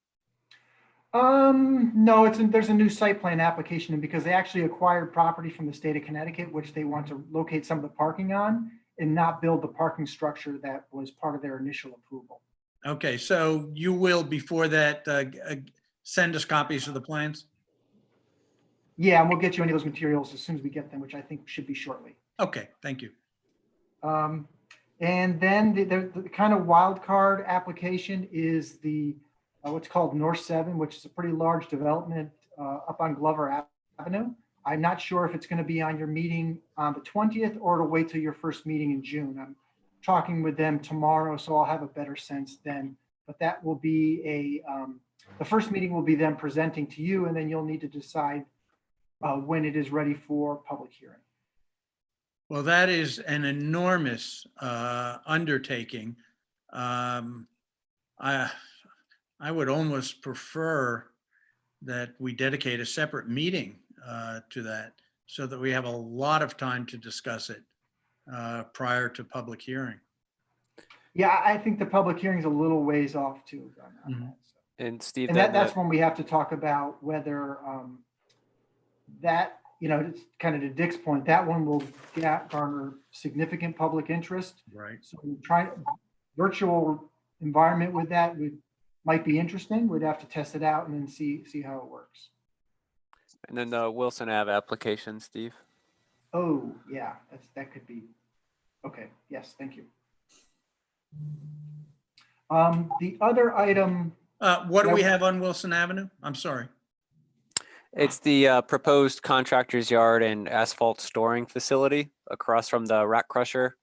No, there's a new site plan application, and because they actually acquired property from the state of Connecticut, which they want to locate some of the parking on and not build the parking structure that was part of their initial approval. Okay, so you will, before that, send us copies of the plans? Yeah, and we'll get you any of those materials as soon as we get them, which I think should be shortly. Okay, thank you. And then the kind of wild card application is the what's called North 7, which is a pretty large development up on Glover Avenue. I'm not sure if it's going to be on your meeting on the 20th or to wait till your first meeting in June. I'm talking with them tomorrow, so I'll have a better sense then. But that will be the first meeting will be them presenting to you, and then you'll need to decide when it is ready for public hearing. Well, that is an enormous undertaking. I would almost prefer that we dedicate a separate meeting to that so that we have a lot of time to discuss it prior to public hearing. Yeah, I think the public hearing is a little ways off too. On that, so. And Steve, And that's when we have to talk about whether that, it's kind of to Dick's point, that one will garner significant public interest. Right. So we try virtual environment with that. might be interesting. We'd have to test it out and then see how it works. And then the Wilson Ave application, Steve. Oh, yeah, that could be. Okay, yes, thank you. The other item. What do we have on Wilson Avenue? I'm sorry. It's the proposed contractor's yard and asphalt storing facility across from the rock crusher.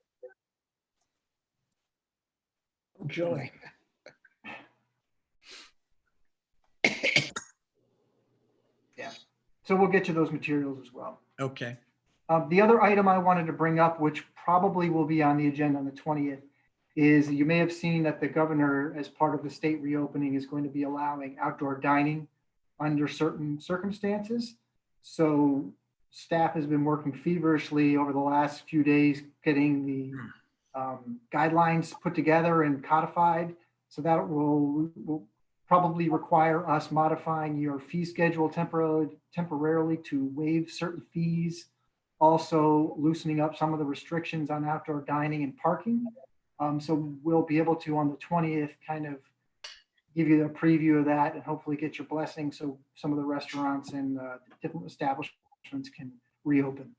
Joy. Yeah, so we'll get you those materials as well. Okay. The other item I wanted to bring up, which probably will be on the agenda on the 20th, is you may have seen that the governor, as part of the state reopening, is going to be allowing outdoor dining under certain circumstances. So staff has been working feverishly over the last few days, getting the guidelines put together and codified. So that will probably require us modifying your fee schedule temporarily to waive certain fees, also loosening up some of the restrictions on outdoor dining and parking. So we'll be able to, on the 20th, kind of give you a preview of that and hopefully get your blessing so some of the restaurants and different establishments can reopen.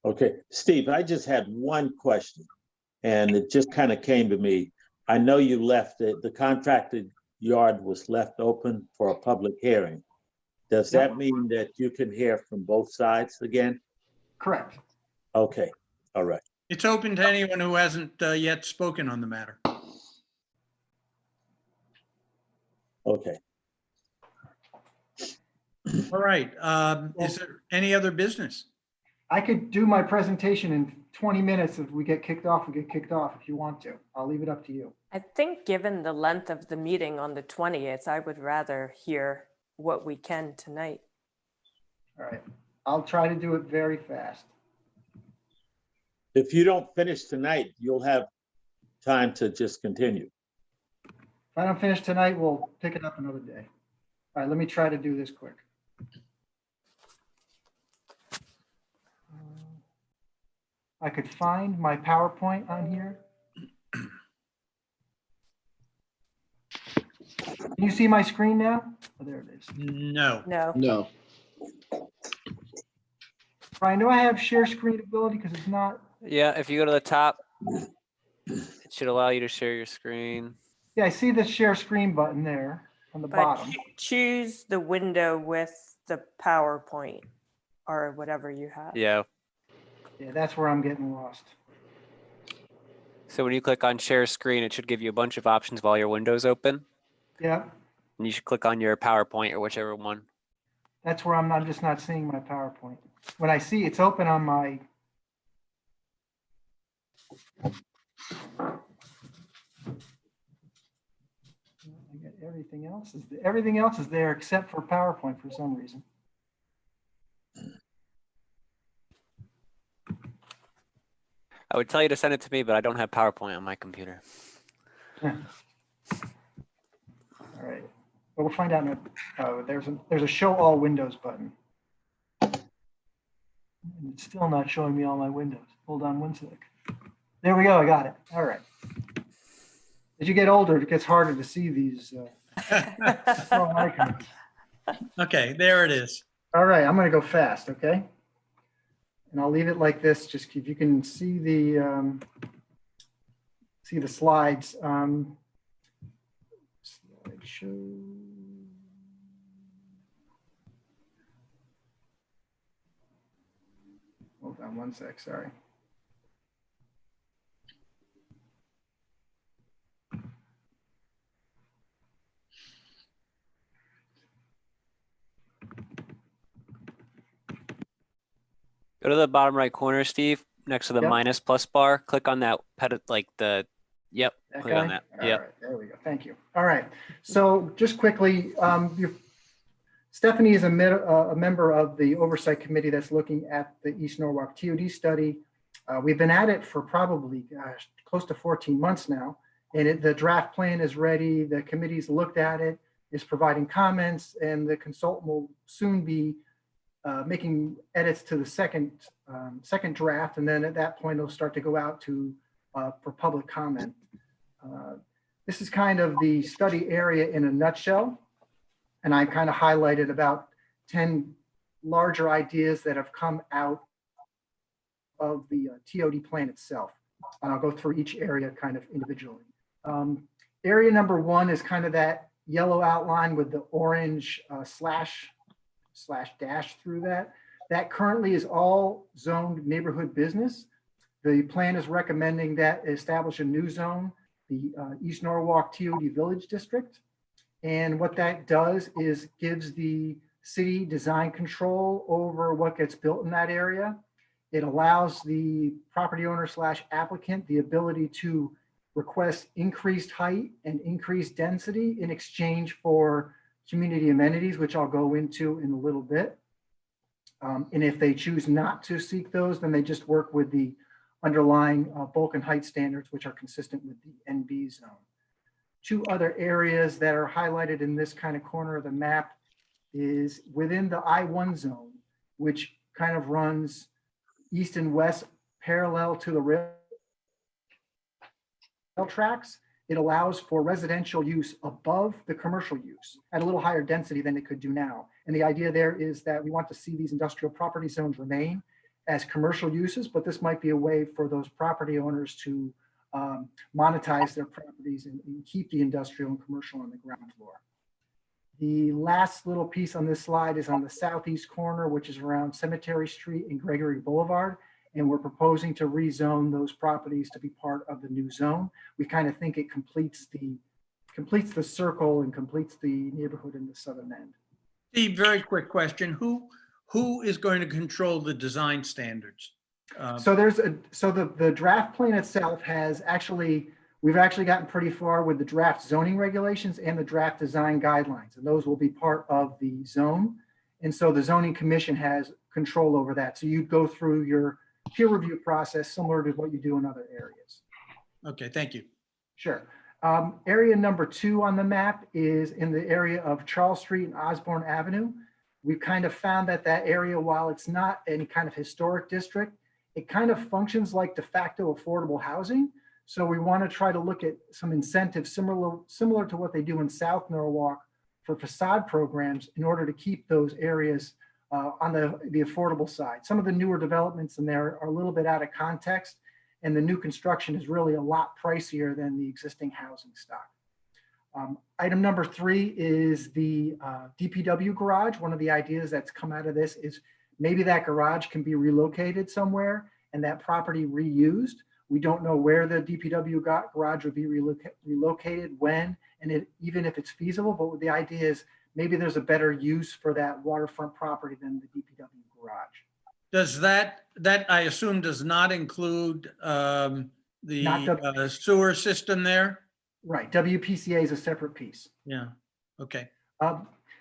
Okay, Steve, I just had one question and it just kind of came to me. I know you left it, the contracted yard was left open for a public hearing. Does that mean that you can hear from both sides again? Correct. Okay, all right. It's open to anyone who hasn't yet spoken on the matter. Okay. All right. Is there any other business? I could do my presentation in 20 minutes. If we get kicked off, we get kicked off if you want to. I'll leave it up to you. I think given the length of the meeting on the 20th, I would rather hear what we can tonight. All right. I'll try to do it very fast. If you don't finish tonight, you'll have time to just continue. If I don't finish tonight, we'll pick it up another day. All right, let me try to do this quick. I could find my PowerPoint on here. Can you see my screen now? Oh, there it is. No. No. No. Brian, do I have share screen ability? Because it's not. Yeah, if you go to the top, it should allow you to share your screen. Yeah, I see the share screen button there on the bottom. Choose the window with the PowerPoint or whatever you have. Yeah. Yeah, that's where I'm getting lost. So when you click on share screen, it should give you a bunch of options while your window's open. Yeah, And you should click on your PowerPoint or whichever one. that's where I'm just not seeing my PowerPoint. When I see it's open on my. I get everything else is there except for PowerPoint for some reason. I would tell you to send it to me, but I don't have PowerPoint on my computer. All right, well, we'll find out. There's a show all windows button. And it's still not showing me all my windows. Hold on one sec. There we go. I got it. All right. As you get older, it gets harder to see these small icons. Okay, there it is. All right, I'm going to go fast, okay? And I'll leave it like this, just if you can see the slides. Slideshow. Hold on one sec, sorry. Go to the bottom right corner, Steve, next to the Yep. minus plus bar. Click on that yep, That click on guy? that. All Yep. right, there we go. Thank you. All right. So just quickly, Stephanie is a member of the Oversight Committee that's looking at the East Norwalk TOD study. We've been at it for probably close to 14 months now, and the draft plan is ready. The committee's looked at it, is providing comments, and the consultant will soon be making edits to the second draft, and then at that point it'll start to go out to for public comment. This is kind of the study area in a nutshell. And I kind of highlighted about 10 larger ideas that have come out of the TOD plan itself. And I'll go through each area kind of individually. Area number 1 is kind of that yellow outline with the orange slash dash through that. That currently is all zoned neighborhood business. The plan is recommending that establish a new zone, the East Norwalk TOD Village District. And what that does is gives the city design control over what gets built in that area. It allows the property owner slash applicant the ability to request increased height and increased density in exchange for community amenities, which I'll go into in a little bit. And if they choose not to seek those, then they just work with the underlying bulk and height standards, which are consistent with the NB zone. 2 other areas that are highlighted in this kind of corner of the map is within the I-1 zone, which kind of runs east and west parallel to the rail tracks. It allows for residential use above the commercial use at a little higher density than it could do now. And the idea there is that we want to see these industrial property zones remain as commercial uses, but this might be a way for those property owners to monetize their properties and keep the industrial and commercial on the ground floor. The last little piece on this slide is on the southeast corner, which is around Cemetery Street and Gregory Boulevard. And we're proposing to rezone those properties to be part of the new zone. We kind of think it completes the circle and completes the neighborhood in the southern end. Steve, very quick question. Who is going to control the design standards? So the draft plan itself has we've actually gotten pretty far with the draft zoning regulations and the draft design guidelines, and those will be part of the zone. And so the zoning commission has control over that. So you go through your peer review process similar to what you do in other areas. Okay, thank you. Sure. Area number 2 on the map is in the area of Charles Street and Osborne Avenue. We've kind of found that area, while it's not any kind of historic district, it kind of functions like de facto affordable housing. So we want to try to look at some incentives similar to what they do in South Norwalk for facade programs in order to keep those areas on the affordable side. Some of the newer developments in there are a little bit out of context, and the new construction is really a lot pricier than the existing housing stock. Item number 3 is the DPW garage. One of the ideas that's come out of this is maybe that garage can be relocated somewhere and that property reused. We don't know where the DPW garage would be relocated, when, and even if it's feasible, but the idea is maybe there's a better use for that waterfront property than the DPW garage. Does that I assume does not include the sewer system there? Right, WPCA is a separate piece. Yeah, okay.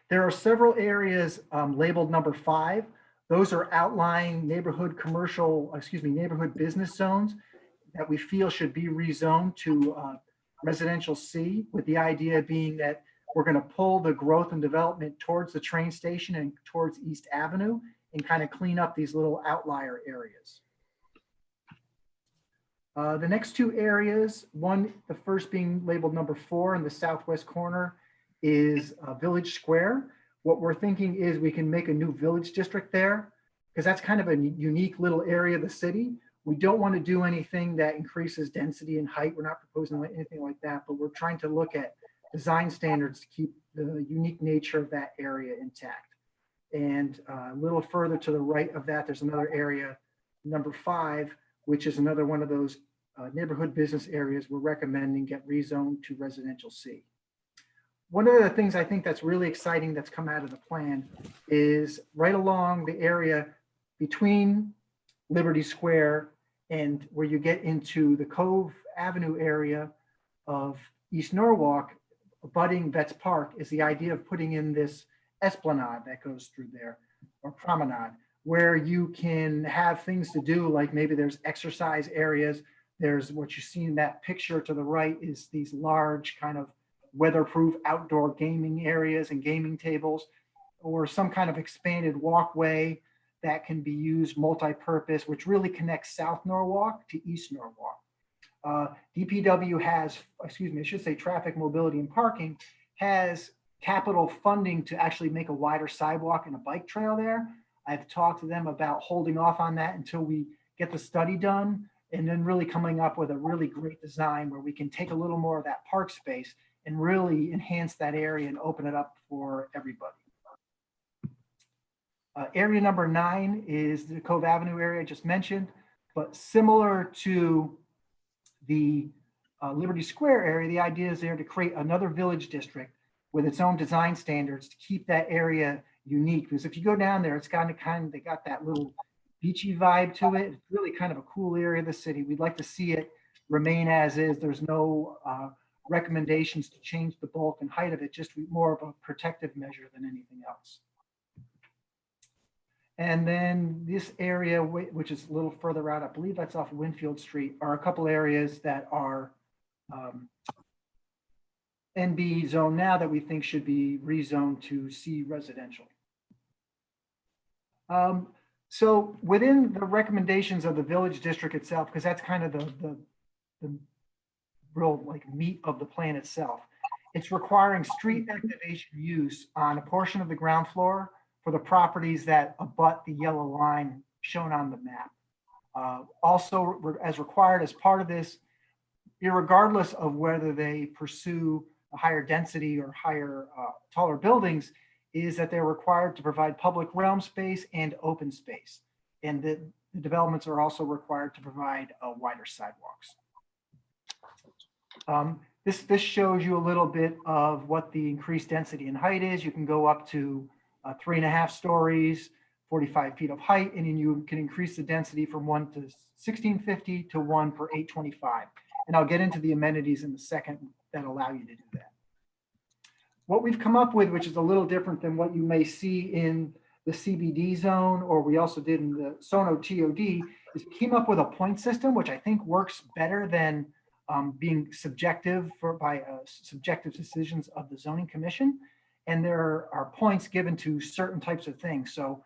There are several areas labeled number 5. Those are outlying neighborhood business zones that we feel should be rezoned to residential C, with the idea being that we're going to pull the growth and development towards the train station and towards East Avenue and kind of clean up these little outlier areas. The next 2 areas, the first being labeled number 4 in the southwest corner, is Village Square. What we're thinking is we can make a new village district there, because that's kind of a unique little area of the city. We don't want to do anything that increases density and height. We're not proposing anything like that, but we're trying to look at design standards to keep the unique nature of that area intact. And a little further to the right of that, there's another area, number 5, which is another one of those neighborhood business areas we're recommending get rezoned to residential C. One of the things I think that's really exciting that's come out of the plan is right along the area between Liberty Square and where you get into the Cove Avenue area of East Norwalk, abutting Vets Park, is the idea of putting in this esplanade that goes through there, or promenade, where you can have things to do, like maybe there's exercise areas. There's what you see in that picture to the right is these large kind of weatherproof outdoor gaming areas and gaming tables, or some kind of expanded walkway that can be used multi-purpose, which really connects South Norwalk to East Norwalk. DPW has, excuse me, I should say Traffic, Mobility and Parking has capital funding to actually make a wider sidewalk and a bike trail there. I've talked to them about holding off on that until we get the study done and then really coming up with a really great design where we can take a little more of that park space and really enhance that area and open it up for everybody. Area number 9 is the Cove Avenue area I just mentioned, but similar to the Liberty Square area, the idea is there to create another village district with its own design standards to keep that area unique. Because if you go down there, it's kind of they got that little beachy vibe to it. It's really kind of a cool area of the city. We'd like to see it remain as is. There's no recommendations to change the bulk and height of it, just more of a protective measure than anything else. And then this area, which is a little further out, I believe that's off Winfield Street, are a couple areas that are NB zone now that we think should be rezoned to C residential. So within the recommendations of the village district itself, because that's kind of the real like meat of the plan itself, it's requiring street activation use on a portion of the ground floor for the properties that abut the yellow line shown on the map. Also, as required as part of this, irregardless of whether they pursue a higher density or higher, taller buildings, is that they're required to provide public realm space and open space. And the developments are also required to provide wider sidewalks. This shows you a little bit of what the increased density and height is. You can go up to 3.5 stories, 45 feet of height, and then you can increase the density from 1 to 1650 to 1 for 825. And I'll get into the amenities in a second that allow you to do that. What we've come up with, which is a little different than what you may see in the CBD zone, or we also did in the Sano TOD, is we came up with a point system, which I think works better than being subjective by subjective decisions of the zoning commission. And there are points given to certain types of things. So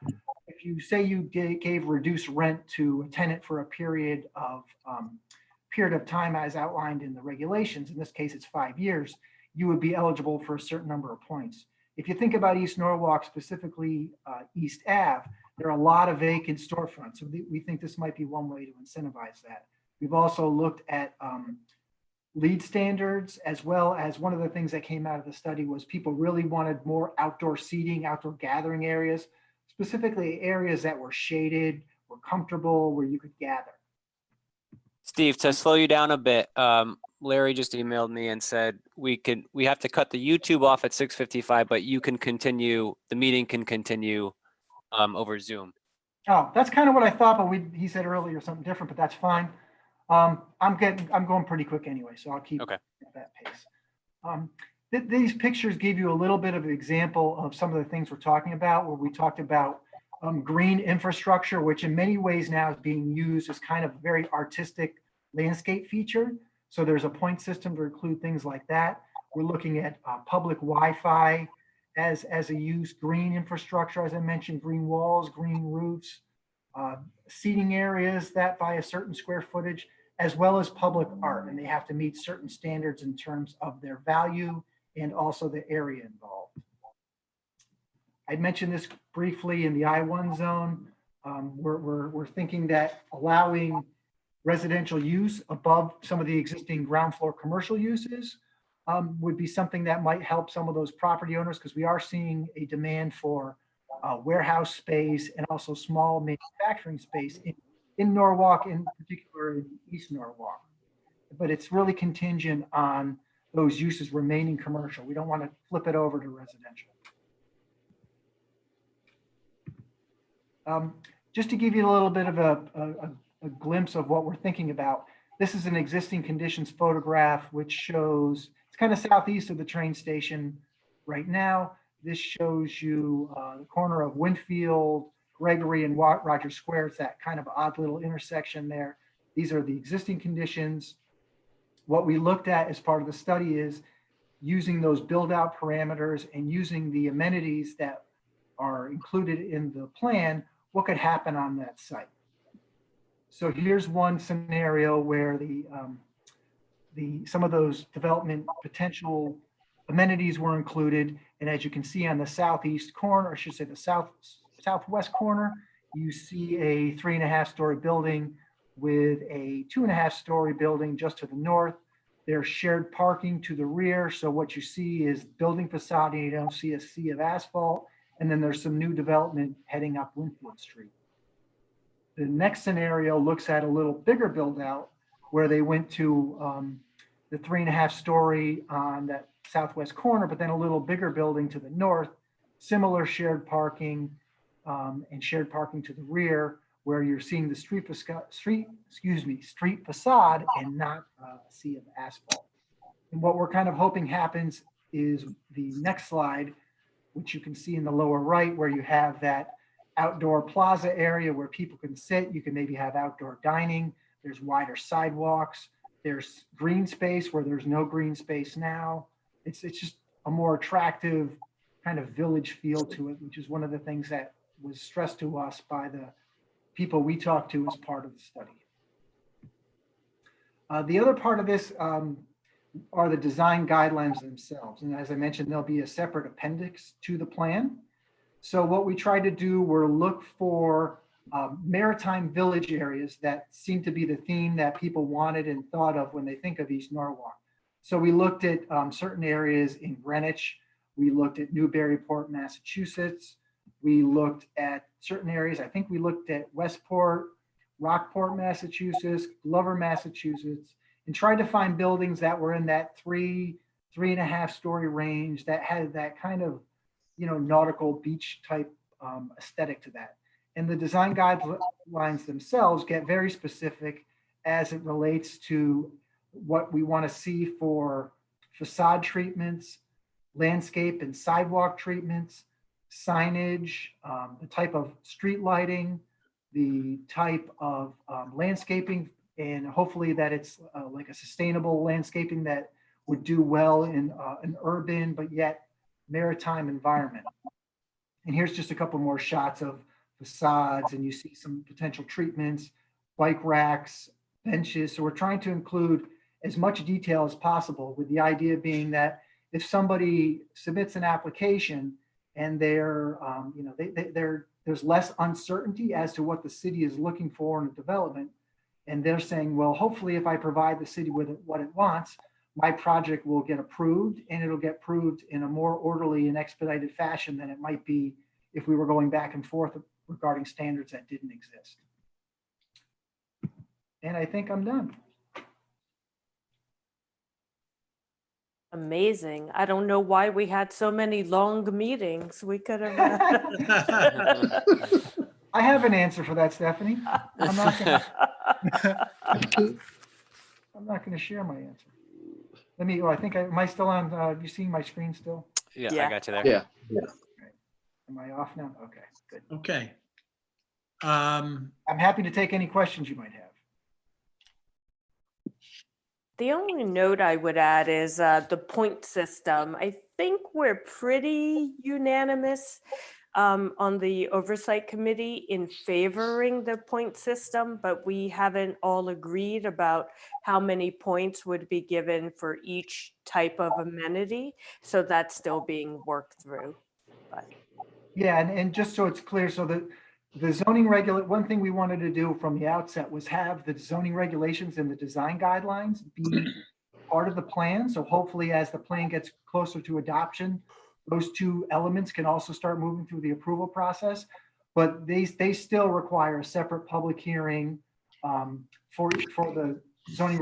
if you say you gave reduced rent to a tenant for a period of time as outlined in the regulations, in this case it's 5 years, you would be eligible for a certain number of points. If you think about East Norwalk, specifically East Ave, there are a lot of vacant storefronts. So we think this might be one way to incentivize that. We've also looked at lead standards, as well as one of the things that came out of the study was people really wanted more outdoor seating, outdoor gathering areas, specifically areas that were shaded, were comfortable, where you could gather. Steve, to slow you down a bit, Larry just emailed me and said we have to cut the YouTube off at 6:55, but you can continue, the meeting can continue over Zoom. Oh, that's kind of what I thought, but he said earlier something different, but that's fine. I'm going pretty quick anyway, so I'll keep at that pace. These pictures give you a little bit of an example of some of the things we're talking about, where we talked about green infrastructure, which in many ways now is being used as kind of a very artistic landscape feature. So there's a point system to include things like that. We're looking at public Wi-Fi as a use, green infrastructure, as I mentioned, green walls, green roofs, seating areas that by a certain square footage, as well as public art. And they have to meet certain standards in terms of their value and also the area involved. I mentioned this briefly in the I-1 zone. We're thinking that allowing residential use above some of the existing ground floor commercial uses would be something that might help some of those property owners, because we are seeing a demand for warehouse space and also small manufacturing space in Norwalk, in particular in East Norwalk. But it's really contingent on those uses remaining commercial. We don't want to flip it over to residential. Just to give you a little bit of a glimpse of what we're thinking about, this is an existing conditions photograph, which shows, it's kind of southeast of the train station right now. This shows you the corner of Winfield, Gregory, and Rogers Square. It's that kind of odd little intersection there. These are the existing conditions. What we looked at as part of the study is using those build-out parameters and using the amenities that are included in the plan, what could happen on that site. So here's one scenario where the some of those development potential amenities were included. And as you can see on the southeast corner, or I should say the southwest corner, you see a 3.5-story building with a 2.5-story building just to the north. There's shared parking to the rear. So what you see is building facade and you don't see a sea of asphalt. And then there's some new development heading up Winfield Street. The next scenario looks at a little bigger build out where they went to the 3.5-story on that southwest corner, but then a little bigger building to the north, similar shared parking and shared parking to the rear, where you're seeing the street facade and not a sea of asphalt. And what we're kind of hoping happens is the next slide, which you can see in the lower right, where you have that outdoor plaza area where people can sit. You can maybe have outdoor dining. There's wider sidewalks. There's green space where there's no green space now. It's just a more attractive kind of village feel to it, which is one of the things that was stressed to us by the people we talked to as part of the study. The other part of this are the design guidelines themselves. And as I mentioned, there'll be a separate appendix to the plan. So what we tried to do were look for maritime village areas that seem to be the theme that people wanted and thought of when they think of East Norwalk. So we looked at certain areas in Greenwich. We looked at Newburyport, Massachusetts. We looked at certain areas. I think we looked at Westport, Rockport, Massachusetts, Glover, Massachusetts, and tried to find buildings that were in that 3.5-story range that had that kind of, nautical beach type aesthetic to that. And the design guidelines themselves get very specific as it relates to what we want to see for facade treatments, landscape and sidewalk treatments, signage, the type of street lighting, the type of landscaping, and hopefully that it's like a sustainable landscaping that would do well in an urban but yet maritime environment. And here's just a couple more shots of facades, and you see some potential treatments, bike racks, benches. So we're trying to include as much detail as possible, with the idea being that if somebody submits an application and there's less uncertainty as to what the city is looking for in a development, and they're saying, well, hopefully if I provide the city with what it wants, my project will get approved, and it'll get approved in a more orderly and expedited fashion than it might be if we were going back and forth regarding standards that didn't exist. And I think I'm done. Amazing. I don't know why we had so many long meetings. We could have. I have an answer for that, Stephanie. I'm not going to share my answer. Am I still on? You seeing my screen still? Yeah, I got you there. Yeah. Am I off now? Okay, good. Okay. I'm happy to take any questions you might have. The only note I would add is the point system. I think we're pretty unanimous on the Oversight Committee in favoring the point system, but we haven't all agreed about how many points would be given for each type of amenity. So that's still being worked through. But. Yeah, and just so it's clear, so the zoning one thing we wanted to do from the outset was have the zoning regulations and the design guidelines be part of the plan. So hopefully as the plan gets closer to adoption, those two elements can also start moving through the approval process, but they still require a separate public hearing for the zoning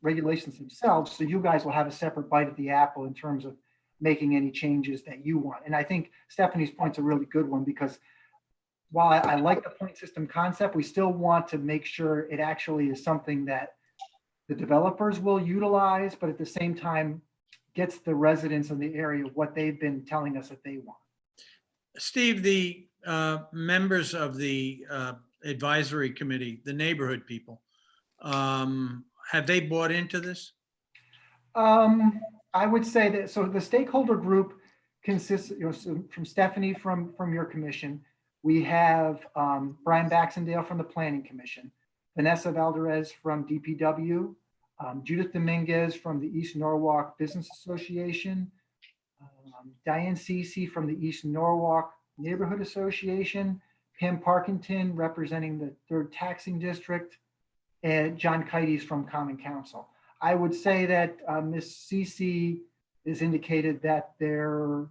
regulations themselves. So you guys will have a separate bite at the apple in terms of making any changes that you want. And I think Stephanie's point's a really good one, because while I like the point system concept, we still want to make sure it actually is something that the developers will utilize, but at the same time gets the residents in the area what they've been telling us that they want. Steve, the members of the advisory committee, the neighborhood people, have they bought into this? I would say that, so the stakeholder group consists, from Stephanie from your commission. We have Brian Baxendale from the Planning Commission, Vanessa Valderez from DPW, Judith Dominguez from the East Norwalk Business Association, Diane Cece from the East Norwalk Neighborhood Association, Pam Parkington representing the 3rd Taxing District, and John Kites from Common Council. I would say that Ms. Cece has indicated that her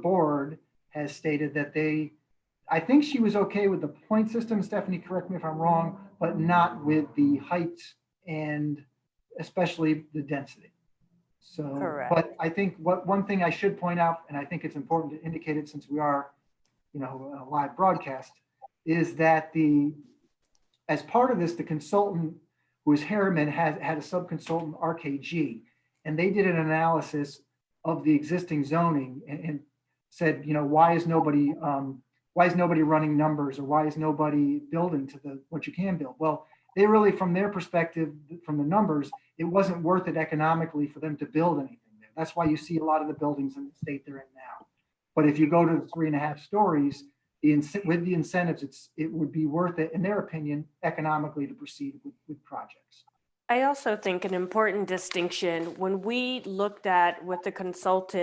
board has stated that I think she was okay with the point system, Stephanie, correct me if I'm wrong, but not with the height and especially the density. So, Correct. but I think one thing I should point out, and I think it's important to indicate it since we are, a live broadcast, is that as part of this, the consultant who is Harriman had a subconsultant, RKG, and they did an analysis of the existing zoning and said, why is nobody running numbers, or why is nobody building to what you can build? Well, they really, from their perspective, from the numbers, it wasn't worth it economically for them to build anything there. That's why you see a lot of the buildings in the state they're in now. But if you go to the 3.5 stories, with the incentives, it would be worth it, in their opinion, economically to proceed with projects. I also think an important distinction, when we looked at with the consultant